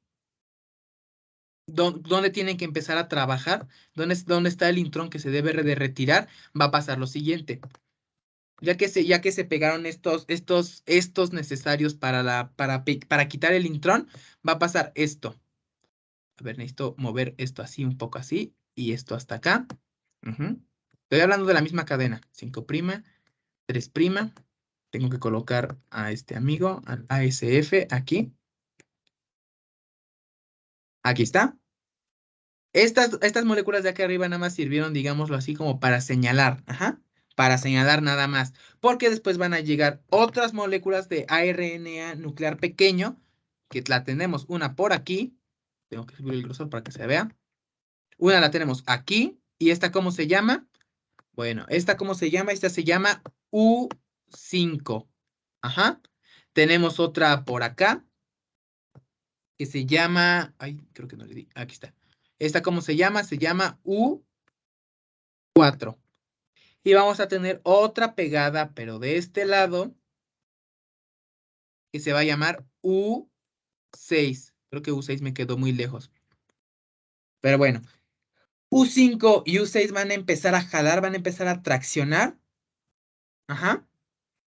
dónde tienen que empezar a trabajar, dónde está el intrón que se debe de retirar, va a pasar lo siguiente. Ya que se pegaron estos necesarios para quitar el intrón, va a pasar esto. A ver, necesito mover esto así, un poco así, y esto hasta acá. Ujú. Estoy hablando de la misma cadena. 5', 3'. Tengo que colocar a este amigo, al ASF, aquí. Aquí está. Estas moléculas de acá arriba nada más sirvieron, digámoslo así, como para señalar. Ajá. Para señalar nada más. Porque después van a llegar otras moléculas de ARNA nuclear pequeño, que la tenemos una por aquí. Tengo que subir el grosor para que se vea. Una la tenemos aquí. ¿Y esta cómo se llama? Bueno, ¿esta cómo se llama? Esta se llama U5. Ajá. Tenemos otra por acá que se llama. Ay, creo que no le di. Aquí está. ¿Esta cómo se llama? Se llama U4. Y vamos a tener otra pegada, pero de este lado, que se va a llamar U6. Creo que U6 me quedó muy lejos. Pero bueno, U5 y U6 van a empezar a jalar, van a empezar a traccionar. Ajá.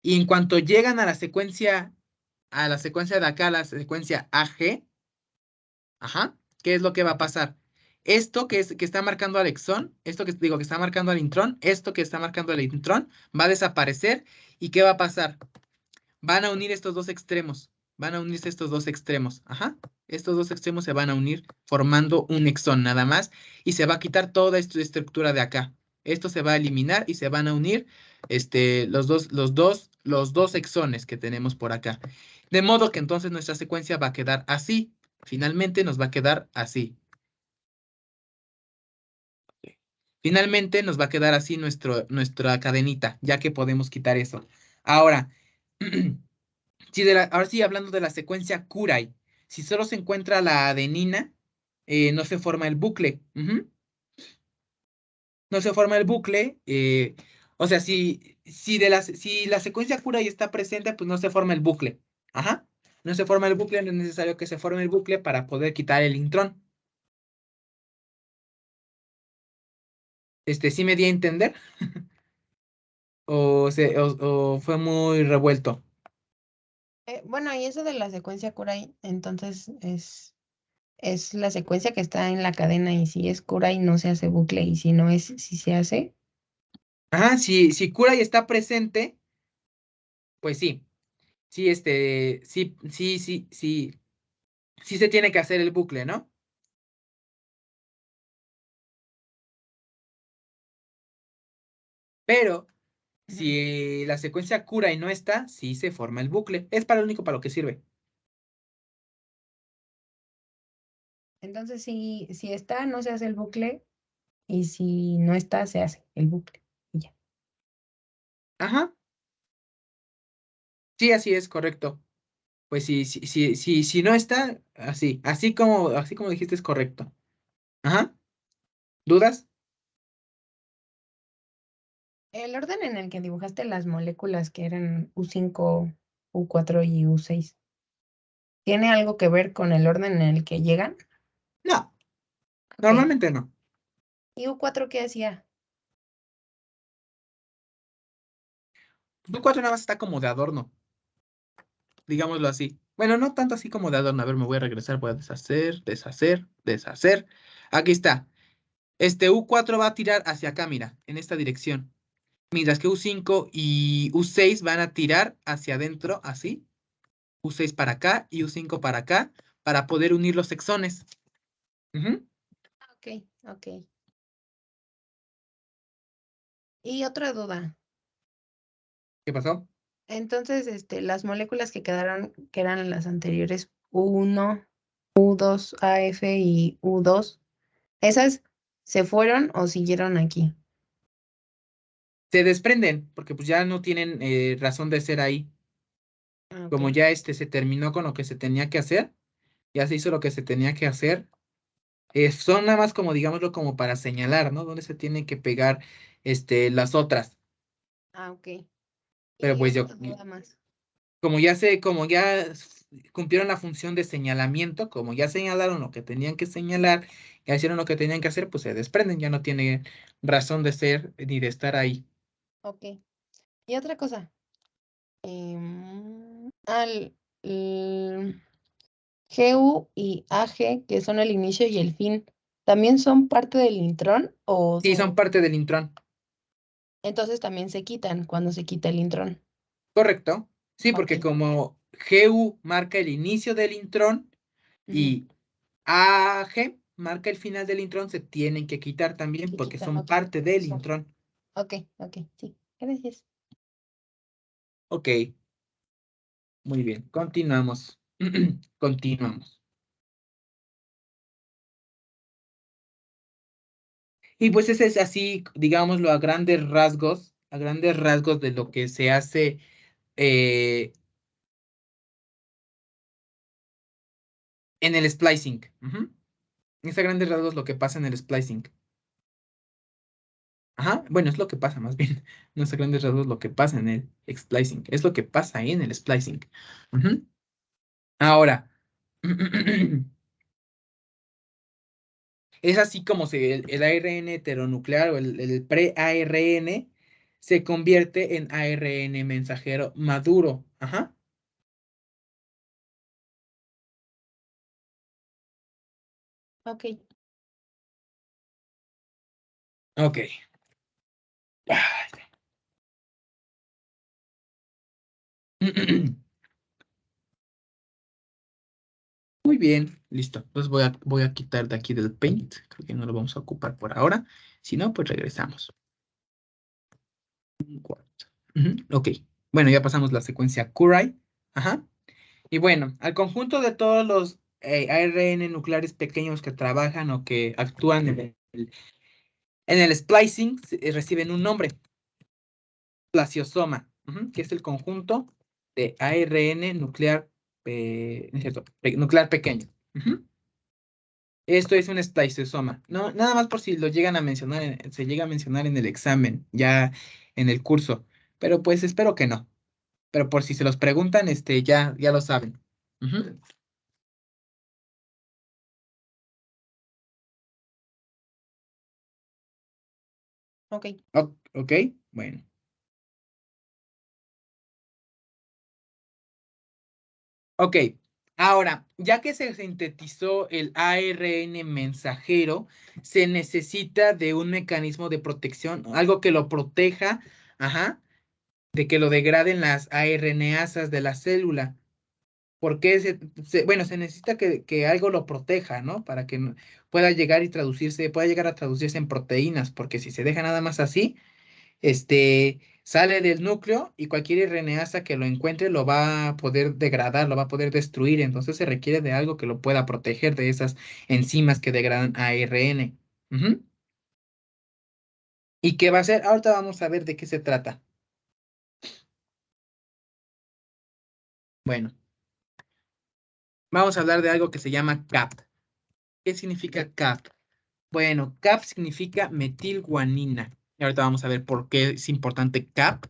Y en cuanto llegan a la secuencia de acá, la secuencia AG, ajá, ¿qué es lo que va a pasar? Esto que está marcando al exón, esto que digo que está marcando al intrón, esto que está marcando al intrón, va a desaparecer. ¿Y qué va a pasar? Van a unir estos dos extremos. Van a unirse estos dos extremos. Ajá. Estos dos extremos se van a unir formando un exón nada más. Y se va a quitar toda esta estructura de acá. Esto se va a eliminar y se van a unir los dos exones que tenemos por acá. De modo que entonces nuestra secuencia va a quedar así. Finalmente nos va a quedar así. Finalmente nos va a quedar así nuestra cadenita, ya que podemos quitar eso. Ahora, sí, ahora sí, hablando de la secuencia Curay, si solo se encuentra la adenina, no se forma el bucle. Ujú. No se forma el bucle. O sea, si la secuencia Curay está presente, pues no se forma el bucle. Ajá. No se forma el bucle, no es necesario que se forme el bucle para poder quitar el intrón. ¿Sí me di a entender? ¿O fue muy revuelto? Bueno, y eso de la secuencia Curay, entonces es la secuencia que está en la cadena y si es Curay no se hace bucle y si no es, si se hace. Ajá, si Curay está presente, pues sí. Sí, sí, sí, sí, sí, sí se tiene que hacer el bucle, ¿no? Pero Ujú. si la secuencia cura y no está, sí se forma el bucle. Es para lo único para lo que sirve. Entonces, si está, no se hace el bucle y si no está, se hace el bucle. Y ya. Ajá, sí, así es, correcto. Pues si no está, así como dijiste es correcto. Ajá, ¿dudas? El orden en el que dibujaste las moléculas que eran U5, U4 y U6, ¿tiene algo que ver con el orden en el que llegan? No, Ok. normalmente no. ¿Y U4 qué hacía? Tu 4 nada más está como de adorno, digámoslo así. Bueno, no tanto así como de adorno. A ver, me voy a regresar, voy a deshacer, deshacer, deshacer. Aquí está. U4 va a tirar hacia acá, mira, en esta dirección. Mientras que U5 y U6 van a tirar hacia adentro, así. U6 para acá y U5 para acá, para poder unir los exones. Ujú. Ok, ok. Y otra duda. ¿Qué pasó? Entonces, las moléculas que quedaron, que eran las anteriores, U1, U2, AF y U2, ¿esas se fueron o siguieron aquí? Se desprenden, porque pues ya no tienen razón de ser ahí. Ah, ok. Como ya se terminó con lo que se tenía que hacer, ya se hizo lo que se tenía que hacer. Son nada más como, digámoslo, como para señalar, ¿no? Dónde se tienen que pegar las otras. Ah, ok. Pero Y pues otra duda más. como ya cumplieron la función de señalamiento, como ya señalaron lo que tenían que señalar, ya hicieron lo que tenían que hacer, pues se desprenden, ya no tiene razón de ser ni de estar ahí. Ok. Y otra cosa. El GU y AG, que son el inicio y el fin, ¿también son parte del intrón Sí, son parte del intrón, entonces también se quitan cuando se quita el intrón? ¿correcto? Sí, Ok. porque como GU marca el inicio del intrón Ujú. y AG marca el final del intrón, se tienen que quitar también Se porque quita, son ok. parte del intrón. Ok, ok, sí. Gracias. Ok, muy bien, continuamos. Continuamos. Y pues ese es así, digámoslo, a grandes rasgos de lo que se hace eh, en el splicing. Ujú. Es a grandes rasgos lo que pasa en el splicing. Ajá, bueno, es lo que pasa más bien. No es a grandes rasgos lo que pasa en el splicing. Es lo que pasa ahí en el splicing. Ujú. Ahora, es así como el ARN heteronuclear o el pre-ARN se convierte en ARN mensajero maduro. Ajá. Ok, Ok. Muy bien, listo. Entonces voy a quitar de aquí del Paint. Creo que no lo vamos a ocupar por ahora. Si no, pues regresamos. Un cuarto. Ujú, ok. Bueno, ya pasamos la secuencia Curie. Ajá. Y bueno, al conjunto de todos los ARN nucleares pequeños que trabajan o que actúan en el splicing, reciben un nombre, plasiosoma, ujú, que es el conjunto de ARN nuclear, no es cierto, nuclear pequeño. Ujú. Esto es un spliceosoma. No, nada más por si lo llegan a mencionar, se llega a mencionar en el examen, ya en el curso. Pero pues espero que no. Pero por si se los preguntan, ya lo saben. Ujú. ok. Ok, bueno. Ok. Ahora, ya que se sintetizó el ARN mensajero, se necesita de un mecanismo de protección, algo que lo proteja, ajá, de que lo degraden las ARNasas de la célula. Porque bueno, se necesita que algo lo proteja, ¿no? Para que pueda llegar y traducirse, pueda llegar a traducirse en proteínas, porque si se deja nada más así, sale del núcleo y cualquier RNasa que lo encuentre lo va a poder degradar, lo va a poder destruir. Entonces se requiere de algo que lo pueda proteger de esas enzimas que degradan ARN. Ujú. ¿Y qué va a hacer? Ahorita vamos a ver de qué se trata. Bueno, vamos a hablar de algo que se llama CAP. ¿Qué significa CAP? Bueno, CAP significa metilguanina. Y ahorita vamos a ver por qué es importante CAP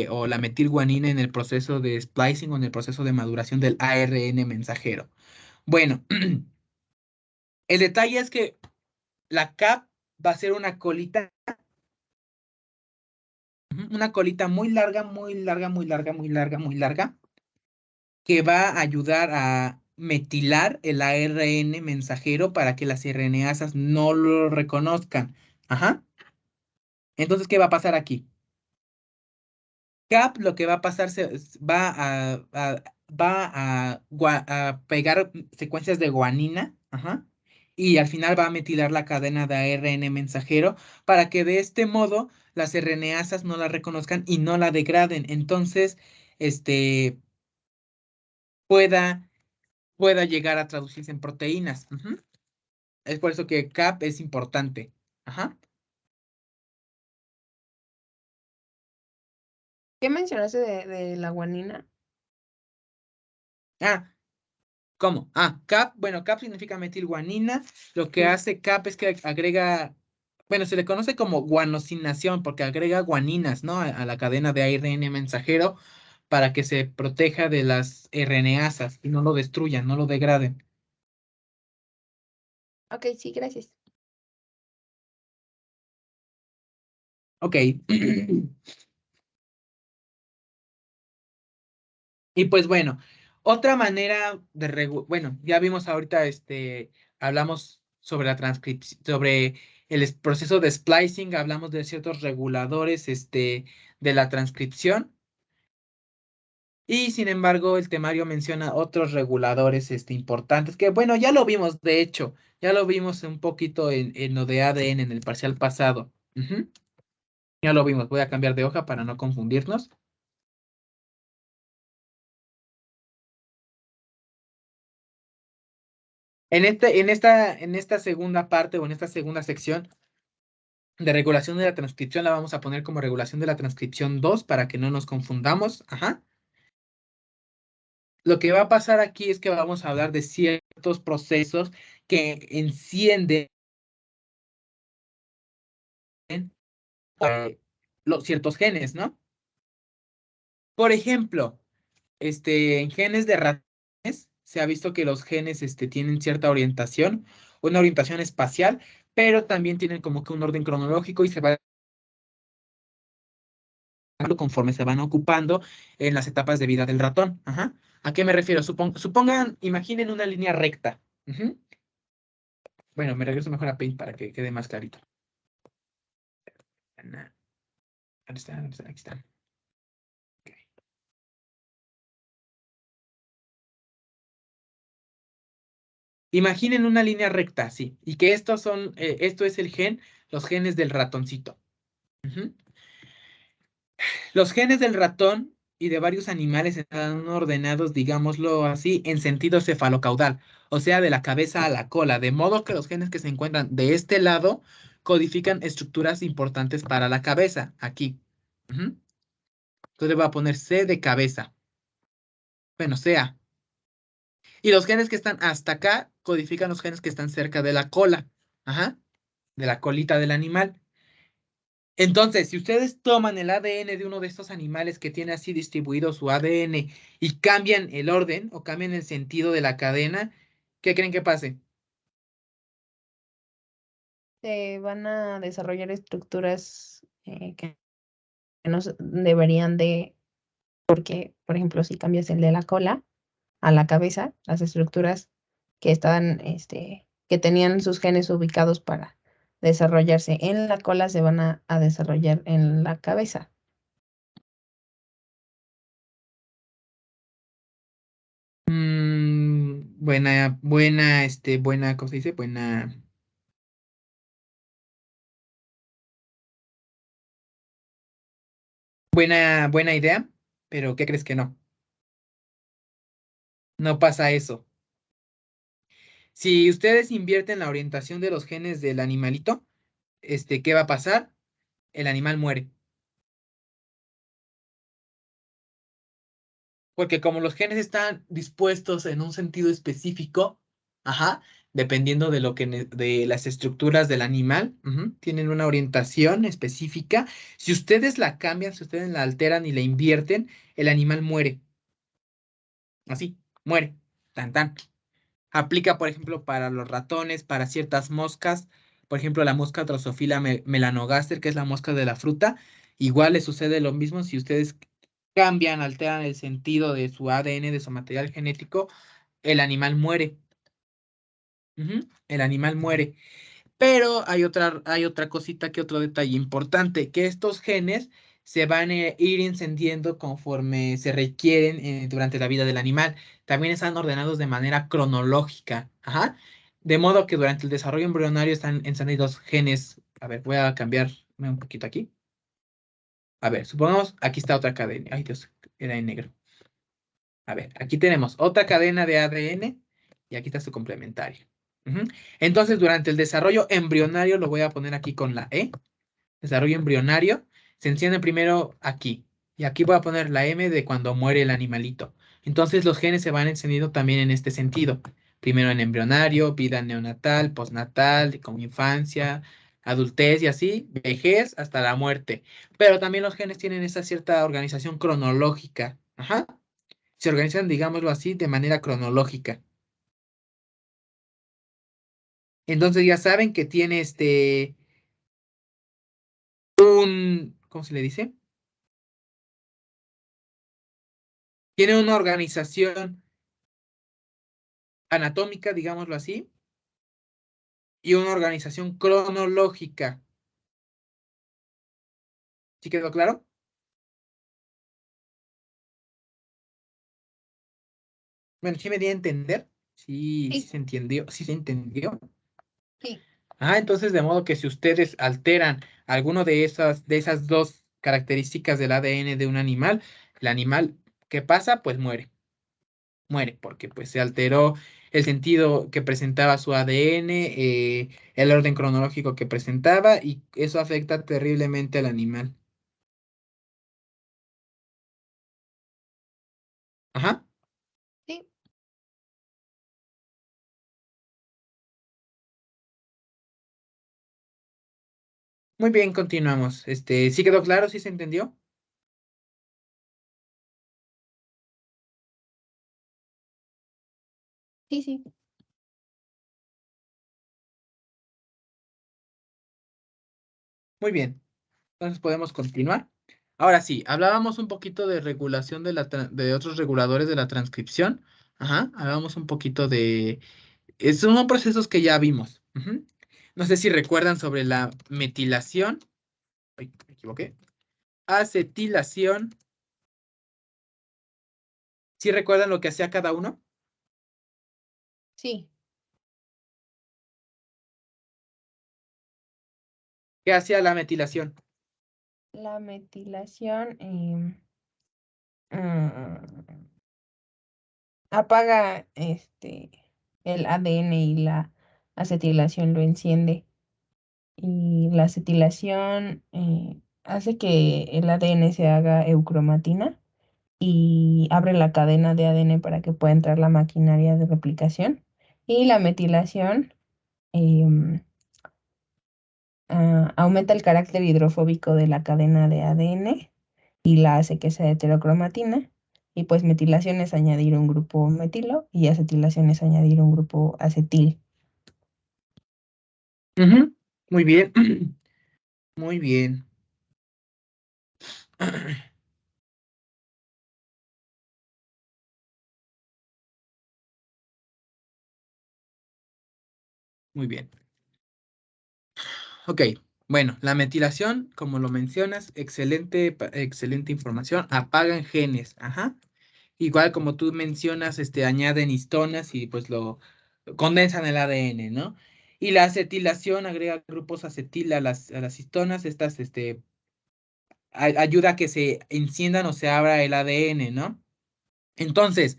o la metilguanina en el proceso de splicing o en el proceso de maduración del ARN mensajero. Bueno, el detalle es que la CAP va a ser una colita, una colita muy larga, muy larga, muy larga, muy larga, muy larga, que va a ayudar a metilar el ARN mensajero para que las RNasas no lo reconozcan. Ajá. Entonces, ¿qué va a pasar aquí? Cap lo que va a pasar va a pegar secuencias de guanina, ajá, y al final va a metilar la cadena de ARN mensajero para que de este modo las RNasas no la reconozcan y no la degraden. Entonces, este pueda, pueda llegar a traducirse en proteínas. Ujú. Es por eso que CAP es importante. Ajá. ¿Qué mencionaste de la guanina? Ah, ¿cómo? Ah, CAP, bueno, CAP significa metilguanina. Lo que Mm, hace CAP es que agrega Bueno, se le conoce como guanosinación porque agrega guaninas, ¿no? A la cadena de ARN mensajero para que se proteja de las RNasas y no lo destruyan, no lo degraden. Ok, sí, gracias. Ok. Y pues bueno, otra manera de bueno, ya vimos ahorita, hablamos sobre la transcripción, sobre el proceso de splicing, hablamos de ciertos reguladores, de la transcripción. Y sin embargo, el temario menciona otros reguladores, importantes, que bueno, ya lo vimos, de hecho, ya lo vimos un poquito en lo de ADN en el parcial pasado. Ujú. Ya lo vimos, voy a cambiar de hoja para no confundirnos. En esta segunda parte o en esta segunda sección de regulación de la transcripción la vamos a poner como regulación de la transcripción 2 para que no nos confundamos. Ajá. Lo que va a pasar aquí es que vamos a hablar de ciertos procesos que encienden los ciertos genes, ¿no? Por ejemplo, en genes de ratones se ha visto que los genes tienen cierta orientación, una orientación espacial, pero también tienen como que un orden cronológico y se va conforme se van ocupando en las etapas de vida del ratón. Ajá. ¿A qué me refiero? Supongan, imaginen una línea recta. Ujú. Bueno, me regreso mejor a Paint para que quede más clarito. ¿Dónde está? ¿Dónde está? Aquí está. Ok. Imaginen una línea recta, sí, y que esto es el gen, los genes del ratoncito. Ujú. Los genes del ratón y de varios animales están ordenados, digámoslo así, en sentido cefalocaudal, o sea, de la cabeza a la cola, de modo que los genes que se encuentran de este lado codifican estructuras importantes para la cabeza, aquí. Ujú. Entonces le voy a poner C de cabeza. Bueno, CA. Y los genes que están hasta acá codifican los genes que están cerca de la cola. Ajá. De la colita del animal. Entonces, si ustedes toman el ADN de uno de estos animales que tiene así distribuido su ADN y cambian el orden o cambian el sentido de la cadena, ¿qué creen que pase? Se van a desarrollar estructuras que no deberían de, porque, por ejemplo, si cambias el de la cola a la cabeza, las estructuras que estaban, que tenían sus genes ubicados para desarrollarse en la cola se van a desarrollar en la cabeza. Buena, ¿cómo se dice? Buena idea, pero ¿qué crees que no? No pasa eso. Si ustedes invierten la orientación de los genes del animalito, ¿qué va a pasar? El animal muere. Porque como los genes están dispuestos en un sentido específico, ajá, dependiendo de de las estructuras del animal, ujú, tienen una orientación específica. Si ustedes la cambian, si ustedes la alteran y la invierten, el animal muere. Así, muere. Tan tan. Aplica, por ejemplo, para los ratones, para ciertas moscas. Por ejemplo, la mosca Drosophila melanogaster, que es la mosca de la fruta. Igual le sucede lo mismo si ustedes cambian, alteran el sentido de su ADN, de su material genético, el animal muere. Ujú, el animal muere. Pero hay otra cosita, que otro detalle importante, que estos genes se van a ir encendiendo conforme se requieren durante la vida del animal. También están ordenados de manera cronológica. Ajá. De modo que durante el desarrollo embrionario están encendidos genes. A ver, voy a cambiarme un poquito aquí. A ver, supongamos, aquí está otra cadena. Ay, Dios, era en negro. A ver, aquí tenemos otra cadena de ADN y aquí está su complementario. Ujú. Entonces, durante el desarrollo embrionario, lo voy a poner aquí con la E, desarrollo embrionario, se enciende primero aquí. Y aquí voy a poner la M de cuando muere el animalito. Entonces, los genes se van encendiendo también en este sentido. Primero en embrionario, vida neonatal, postnatal, como infancia, adultez y así, vejez hasta la muerte. Pero también los genes tienen esa cierta organización cronológica. Ajá. Se organizan, digámoslo así, de manera cronológica. Entonces ya saben que tiene ¿cómo se le dice? Tiene una organización anatómica, digámoslo así, y una organización cronológica. ¿Sí quedó claro? Bueno, ¿sí me di a entender? Sí, sí Sí, se entendió, sí se entendió. sí. Ah, entonces de modo que si ustedes alteran alguno de esas dos características del ADN de un animal, el animal, ¿qué pasa? Pues muere. Muere porque pues se alteró el sentido que presentaba su ADN, el orden cronológico que presentaba y eso afecta terriblemente al animal. Ajá. Sí, Muy bien, continuamos. ¿Sí quedó claro? ¿Sí se entendió? sí, sí. Muy bien. Entonces podemos continuar. Ahora sí, hablábamos un poquito de regulación de otros reguladores de la transcripción. Ajá, hablábamos un poquito de... Son procesos que ya vimos. Ujú. No sé si recuerdan sobre la metilación. Ay, me equivoqué. Acetilación. ¿Sí recuerdan lo que hacía cada uno? Sí. ¿Qué hacía la metilación? La metilación mm, apaga el ADN y la acetilación lo enciende. Y la acetilación hace que el ADN se haga eucromatina y abre la cadena de ADN para que pueda entrar la maquinaria de replicación. Y la metilación em, aumenta el carácter hidrofóbico de la cadena de ADN y la hace que sea heterocromatina. Y pues metilación es añadir un grupo metilo y acetilación es añadir un grupo acetil. Ujú. Muy bien. Muy bien. Muy bien. Ok. Bueno, la metilación, como lo mencionas, excelente, excelente información. Apagan genes. Ajá. Igual como tú mencionas, añaden histonas y pues lo condensan el ADN, ¿no? Y la acetilación agrega grupos acetil a las histonas. Estas, ayuda a que se enciendan o se abra el ADN, ¿no? Entonces,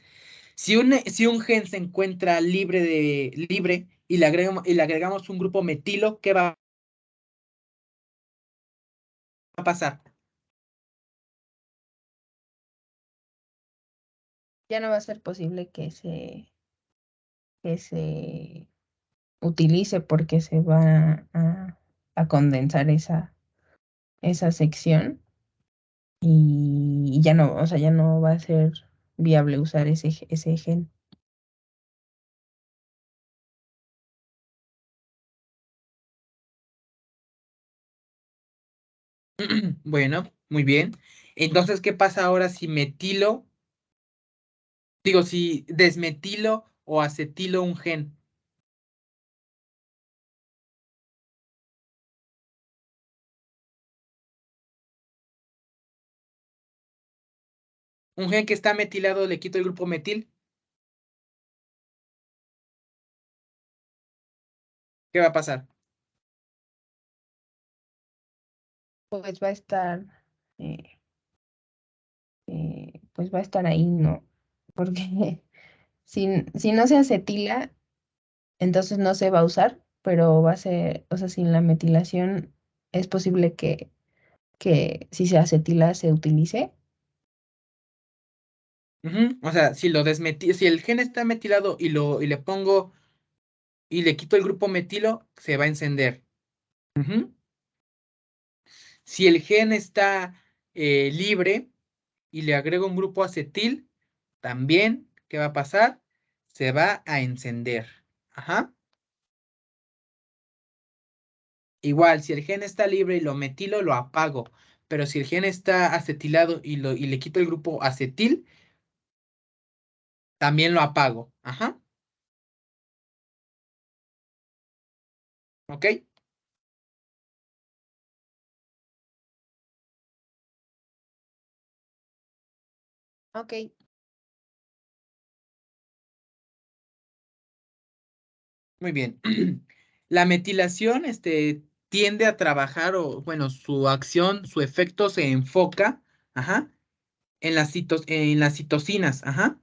si un gen se encuentra libre y le agregamos un grupo metilo, ¿qué va a pasar? Ya no va a ser posible que se utilice porque se va a condensar esa sección y ya no, o sea, ya no va a ser viable usar ese gen. Bueno, muy bien. Entonces, ¿qué pasa ahora si si desmetilo o acetilo un gen? Un gen que está metilado, le quito el grupo metil, ¿qué va a pasar? Pues va a estar, eh, pues va a estar ahí, ¿no? Porque si no se acetila, entonces no se va a usar, pero va a ser, o sea, sin la metilación es posible que si se acetila se utilice. Ujú. O sea, si el gen está metilado y le pongo y le quito el grupo metilo, se va a encender. Ujú. Si el gen está libre y le agrego un grupo acetil, también, ¿qué va a pasar? Se va a encender. Ajá. Igual, si el gen está libre y lo metilo, lo apago. Pero si el gen está acetilado y le quito el grupo acetil, también lo apago. Ajá. ¿Ok? Ok. Muy bien. La metilación, tiende a trabajar, o bueno, su acción, su efecto se enfoca, ajá, en las citocinas, ajá,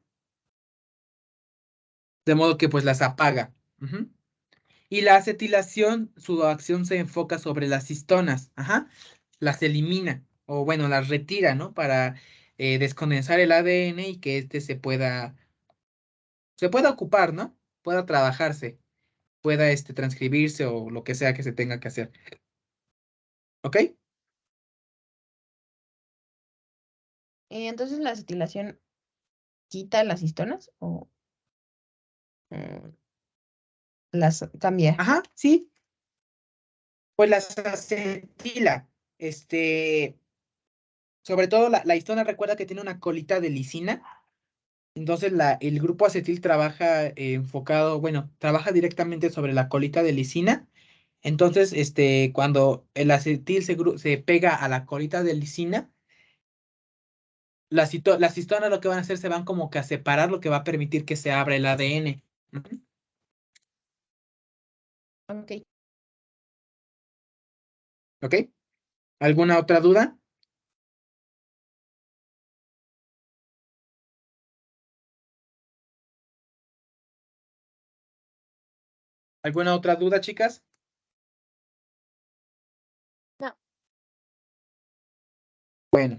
de modo que pues las apaga. Ujú. Y la acetilación, su acción se enfoca sobre las histonas, ajá, las elimina, o bueno, las retira, ¿no? Para descondensar el ADN y que éste se pueda ocupar, ¿no? Pueda trabajarse, pueda transcribirse o lo que sea que se tenga que hacer. ¿Ok? Entonces la acetilación quita las histonas o mm, las cambia. Ajá, sí, pues las acetila. Este, sobre todo la histona recuerda que tiene una colita de lisina. Entonces el grupo acetil trabaja enfocado, bueno, trabaja directamente sobre la colita de lisina. Entonces, cuando el acetil se pega a la colita de lisina, las histonas lo que van a hacer se van como que a separar, lo que va a permitir que se abra el ADN. Ujú. Ok. ¿Ok? ¿Alguna otra duda? ¿Alguna otra duda, chicas? No. Bueno.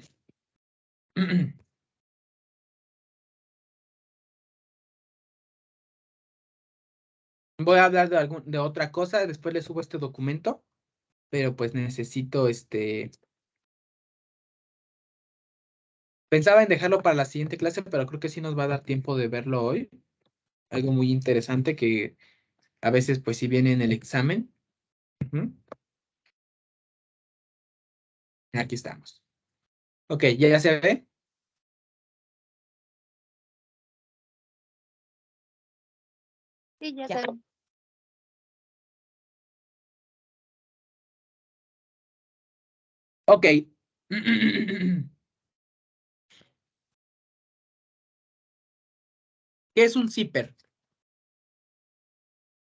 Voy a hablar de otra cosa, después les subo este documento, pero pues necesito pensaba en dejarlo para la siguiente clase, pero creo que sí nos va a dar tiempo de verlo hoy. Algo muy interesante que a veces pues sí viene en el examen. Ujú. Aquí estamos. Ok, ya se ve. Sí, ya Ya. sé. Ok. ¿Qué es un zipper?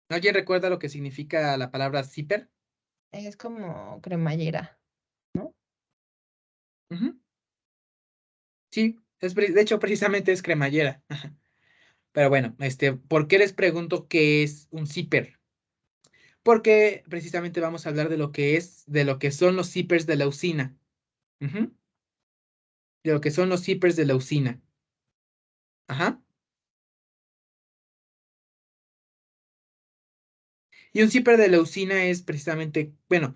¿Alguien recuerda lo que significa la palabra zipper? Es como cremallera, ¿no? Ujú. Sí, de hecho precisamente es cremallera. Pero bueno, ¿por qué les pregunto qué es un zipper? Porque precisamente vamos a hablar de lo que son los zippers de la usina. Ujú. De lo que son los zippers de la usina. Ajá. Y un zipper de la usina es precisamente, bueno,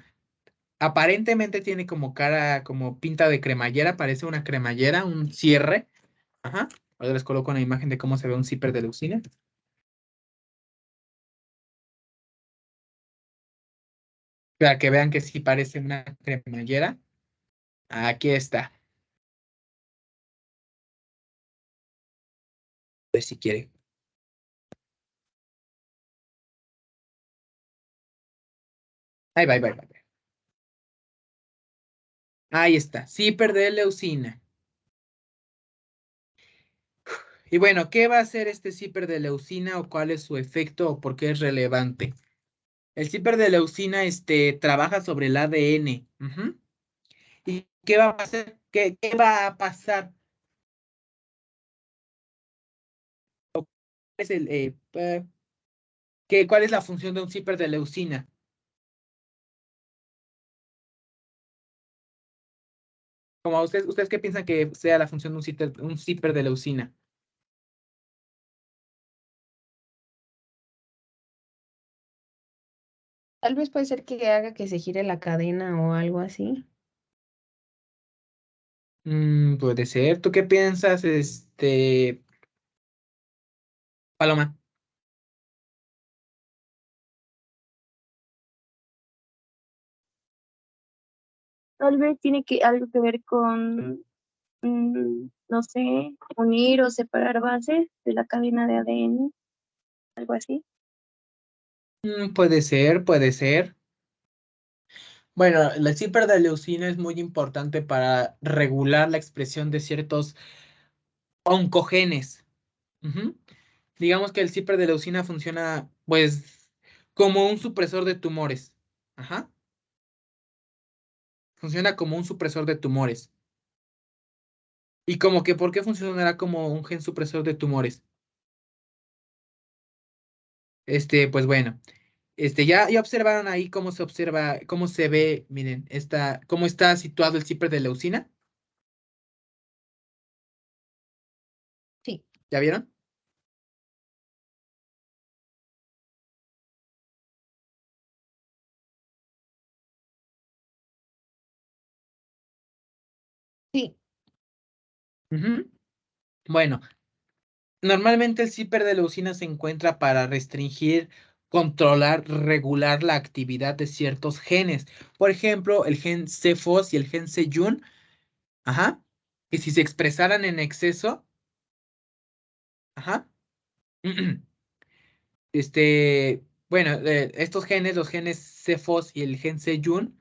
aparentemente tiene como cara, como pinta de cremallera, parece una cremallera, un cierre. Ajá. Ahora les coloco una imagen de cómo se ve un zipper de la usina. Para que vean que sí parece una cremallera. Aquí está. A ver si quiere. Ahí va, ahí va, ahí va. Ahí está. Zipper de leucina. Y bueno, ¿qué va a hacer este zipper de leucina o cuál es su efecto o por qué es relevante? El zipper de leucina trabaja sobre el ADN. Ujú. ¿Y qué va a hacer? ¿Qué va a pasar? Es ¿cuál es la función de un zipper de leucina? Como ustedes qué piensan que sea la función de un zipper de leucina? Tal vez puede ser que haga que se gire la cadena o algo así. Puede ser. ¿Tú qué piensas, Paloma? Tal vez tiene que algo que ver con, no sé, unir o separar bases de la cadena de ADN, algo así. Puede ser, puede ser. Bueno, la hiperdaleucina es muy importante para regular la expresión de ciertos oncogenes. Ujú. Digamos que el hiperdaleucina funciona, pues, como un supresor de tumores. Ajá. Funciona como un supresor de tumores. Y como que, ¿por qué funcionará como un gen supresor de tumores? Pues bueno, ya observaron ahí cómo se observa, cómo se ve, miren, cómo está situado el hiperdaleucina. Sí, ¿Ya vieron? sí. Ujú. Bueno, normalmente el zipper de leucina se encuentra para restringir, controlar, regular la actividad de ciertos genes. Por ejemplo, el gen CFOS y el gen CYUN, ajá, que si se expresaran en exceso, ajá, bueno, estos genes, los genes CFOS y el gen CYUN,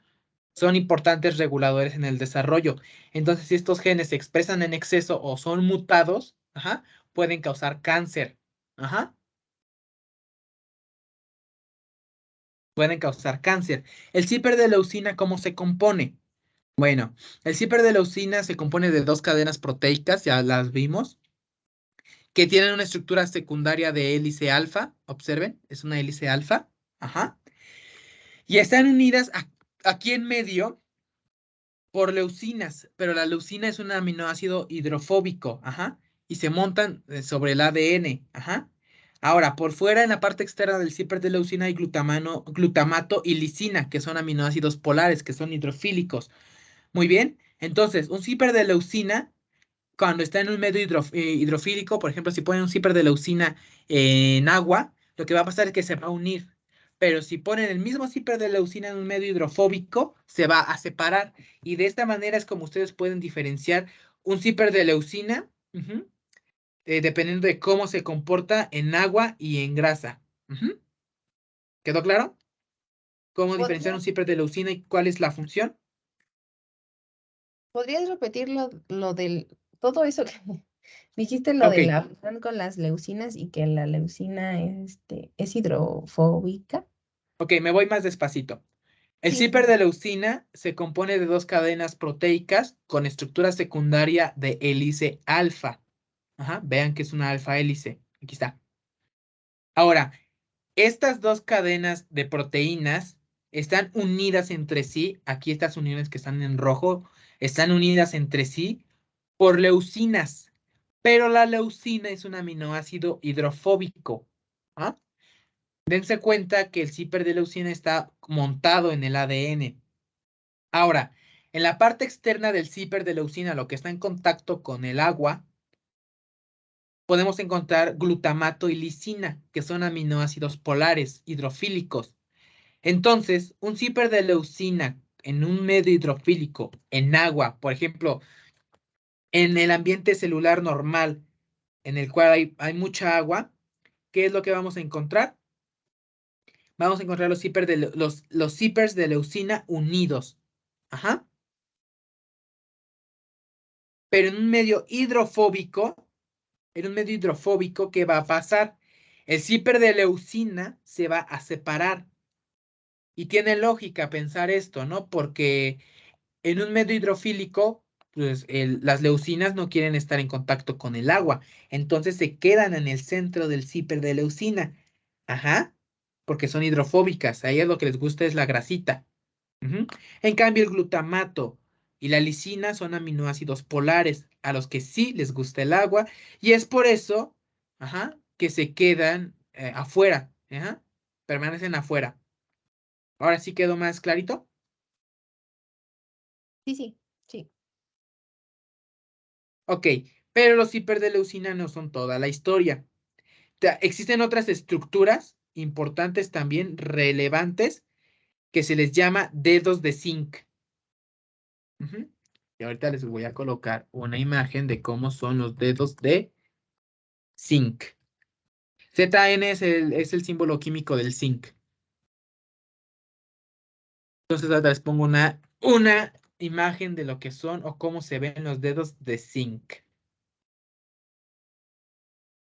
son importantes reguladores en el desarrollo. Entonces, si estos genes se expresan en exceso o son mutados, ajá, pueden causar cáncer. Ajá. Pueden causar cáncer. El zipper de leucina, ¿cómo se compone? Bueno, el zipper de leucina se compone de dos cadenas proteicas, ya las vimos, que tienen una estructura secundaria de hélice alfa. Observen, es una hélice alfa. Ajá. Y están unidas aquí en medio por leucinas, pero la leucina es un aminoácido hidrofóbico. Ajá. Y se montan sobre el ADN. Ajá. Ahora, por fuera, en la parte externa del zipper de leucina hay glutamato y lisina, que son aminoácidos polares, que son hidrofílicos. Muy bien. Entonces, un zipper de leucina, cuando está en un medio hidrofílico, por ejemplo, si ponen un zipper de leucina en agua, lo que va a pasar es que se va a unir. Pero si ponen el mismo zipper de leucina en un medio hidrofóbico, se va a separar. Y de esta manera es como ustedes pueden diferenciar un zipper de leucina, dependiendo de cómo se comporta en agua y en grasa. Ujú. ¿Quedó claro? ¿Cómo diferenciar un ¿Podrías, zipper de leucina y cuál es la función? podrías repetir lo del, todo eso que dijiste, lo Ok, de la función con las leucinas y que la leucina es hidrofóbica? ok, me voy más despacito. El Sí, zipper de leucina se compone de dos cadenas proteicas con estructura secundaria de hélice alfa. Ajá, vean que es una alfa hélice. Aquí está. Ahora, estas dos cadenas de proteínas están unidas entre sí. Aquí estas uniones que están en rojo están unidas entre sí por leucinas. Pero la leucina es un aminoácido hidrofóbico. ¿Ah? Dense cuenta que el zipper de leucina está montado en el ADN. Ahora, en la parte externa del zipper de leucina, lo que está en contacto con el agua, podemos encontrar glutamato y lisina, que son aminoácidos polares hidrofílicos. Entonces, un zipper de leucina en un medio hidrofílico, en agua, por ejemplo, en el ambiente celular normal, en el cual hay mucha agua, ¿qué es lo que vamos a encontrar? Vamos a encontrar los zippers de leucina unidos. Ajá. Pero en un medio hidrofóbico, ¿qué va a pasar? El zipper de leucina se va a separar. Y tiene lógica pensar esto, ¿no? Porque en un medio hidrofílico, pues las leucinas no quieren estar en contacto con el agua. Entonces se quedan en el centro del zipper de leucina. Ajá. Porque son hidrofóbicas. A ellas lo que les gusta es la grasita. Ujú. En cambio, el glutamato y la lisina son aminoácidos polares a los que sí les gusta el agua y es por eso, ajá, que se quedan afuera, ajá, permanecen afuera. ¿Ahora sí quedó más clarito? Sí. Ok, pero los hiperdeleucina no son toda la historia. Existen otras estructuras importantes también, relevantes, que se les llama dedos de zinc. Ujú. Y ahorita les voy a colocar una imagen de cómo son los dedos de zinc. ZN es el símbolo químico del zinc. Entonces ahora les pongo una imagen de lo que son o cómo se ven los dedos de zinc.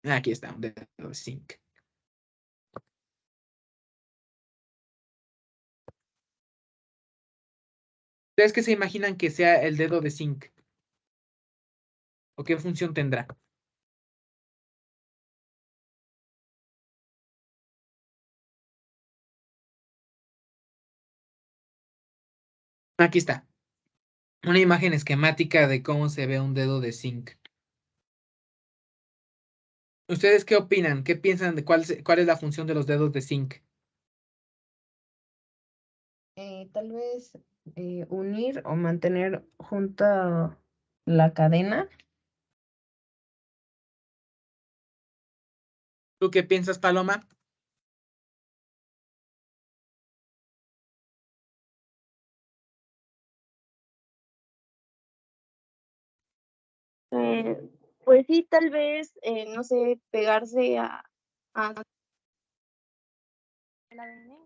Aquí está, un dedo de zinc. ¿Ustedes qué se imaginan que sea el dedo de zinc? ¿O qué función tendrá? Aquí está. Una imagen esquemática de cómo se ve un dedo de zinc. ¿Ustedes qué opinan? ¿Qué piensan de cuál es la función de los dedos de zinc? Tal vez unir o mantener junta la cadena. ¿Tú qué piensas, Paloma? Eh, pues sí, tal vez, no sé, pegarse a el ADN.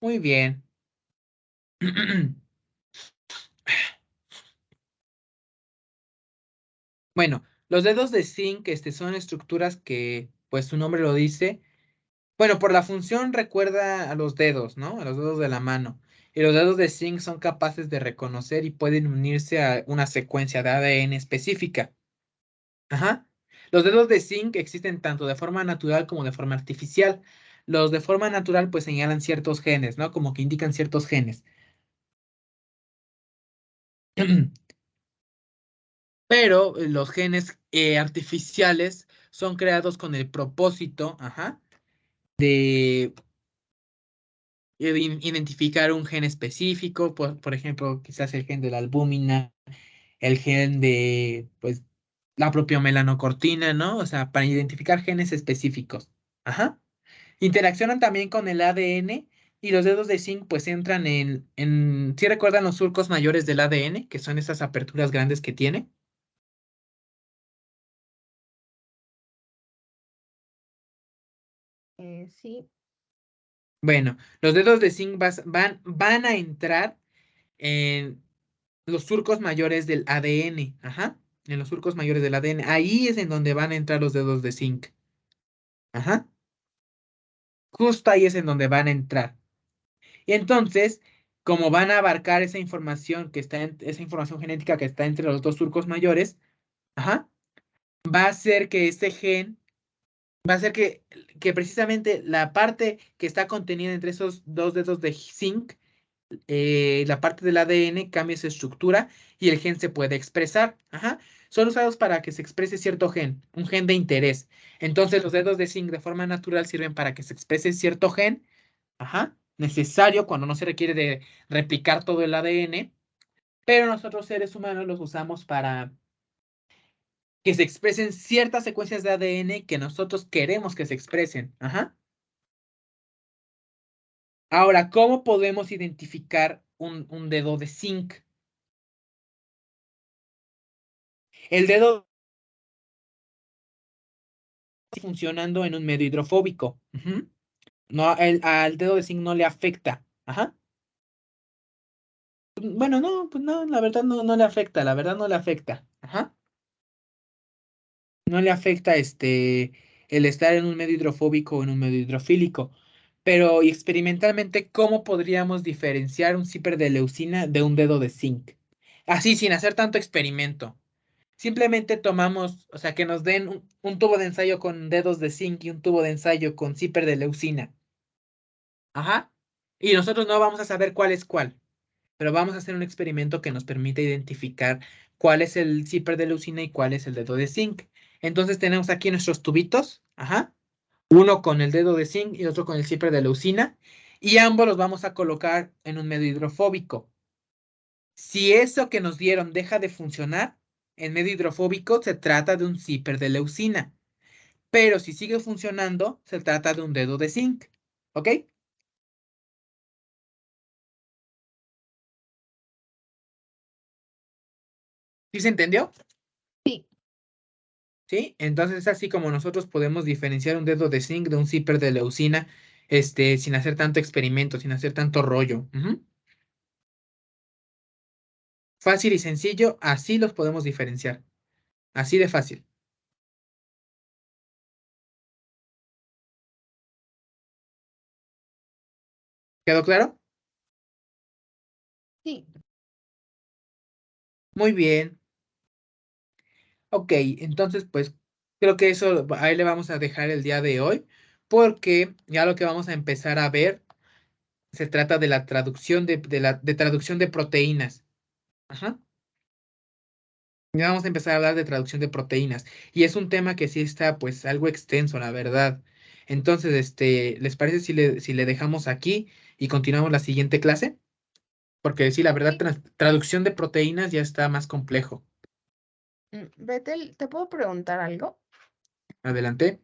Muy bien. Bueno, los dedos de zinc son estructuras que, pues su nombre lo dice. Bueno, por la función recuerda a los dedos, ¿no? A los dedos de la mano. Y los dedos de zinc son capaces de reconocer y pueden unirse a una secuencia de ADN específica. Ajá. Los dedos de zinc existen tanto de forma natural como de forma artificial. Los de forma natural pues señalan ciertos genes, ¿no? Como que indican ciertos genes. Pero los genes artificiales son creados con el propósito, ajá, de identificar un gen específico, por ejemplo, quizás el gen de la albúmina, el gen de, pues, la propia melanocortina, ¿no? O sea, para identificar genes específicos. Ajá. Interaccionan también con el ADN y los dedos de zinc pues entran ¿sí recuerdan los surcos mayores del ADN, que son esas aperturas grandes que tiene? Sí. Bueno, los dedos de zinc van a entrar en los surcos mayores del ADN, ajá, en los surcos mayores del ADN. Ahí es en donde van a entrar los dedos de zinc, ajá, justo ahí es en donde van a entrar. Y entonces, como van a abarcar esa información esa información genética que está entre los dos surcos mayores, ajá, va a hacer que ese gen, va a hacer que precisamente la parte que está contenida entre esos dos dedos de zinc, la parte del ADN cambie su estructura y el gen se puede expresar. Ajá. Son usados para que se exprese cierto gen, un gen de interés. Entonces los dedos de zinc de forma natural sirven para que se exprese cierto gen, ajá, necesario cuando no se requiere de replicar todo el ADN, pero nosotros seres humanos los usamos para que se expresen ciertas secuencias de ADN que nosotros queremos que se expresen. Ajá. Ahora, ¿cómo podemos identificar un dedo de zinc? El dedo está funcionando en un medio hidrofóbico. Ujú. No, al dedo de zinc no le afecta. Ajá. Bueno, no, pues no, la verdad no le afecta, la verdad no le afecta. Ajá. No le afecta el estar en un medio hidrofóbico o en un medio hidrofílico. Pero y experimentalmente, ¿cómo podríamos diferenciar un zíper de leucina de un dedo de zinc? Así, sin hacer tanto experimento. Simplemente tomamos, o sea, que nos den un tubo de ensayo con dedos de zinc y un tubo de ensayo con zíper de leucina. Ajá. Y nosotros no vamos a saber cuál es cuál, pero vamos a hacer un experimento que nos permita identificar cuál es el zíper de leucina y cuál es el dedo de zinc. Entonces tenemos aquí nuestros tubitos, ajá, Uno con el dedo de zinc y otro con el zipper de leucina. Y ambos los vamos a colocar en un medio hidrofóbico. Si eso que nos dieron deja de funcionar, en medio hidrofóbico se trata de un zipper de leucina. Pero si sigue funcionando, se trata de un dedo de zinc. ¿Ok? ¿Sí se entendió? Sí. ¿Sí? Entonces es así como nosotros podemos diferenciar un dedo de zinc de un zipper de leucina, sin hacer tanto experimento, sin hacer tanto rollo. Ujú. Fácil y sencillo, así los podemos diferenciar. Así de fácil. ¿Quedó claro? Sí. Muy bien. Ok, entonces pues creo que eso ahí le vamos a dejar el día de hoy, porque ya lo que vamos a empezar a ver se trata de la traducción de traducción de proteínas. Ajá. Ya vamos a empezar a hablar de traducción de proteínas. Y es un tema que sí está, pues, algo extenso, la verdad. Entonces, ¿les parece si le dejamos aquí y continuamos la siguiente clase? Porque sí, la verdad, Sí. traducción de proteínas ya está más complejo. Betel, ¿te puedo preguntar algo? Adelante.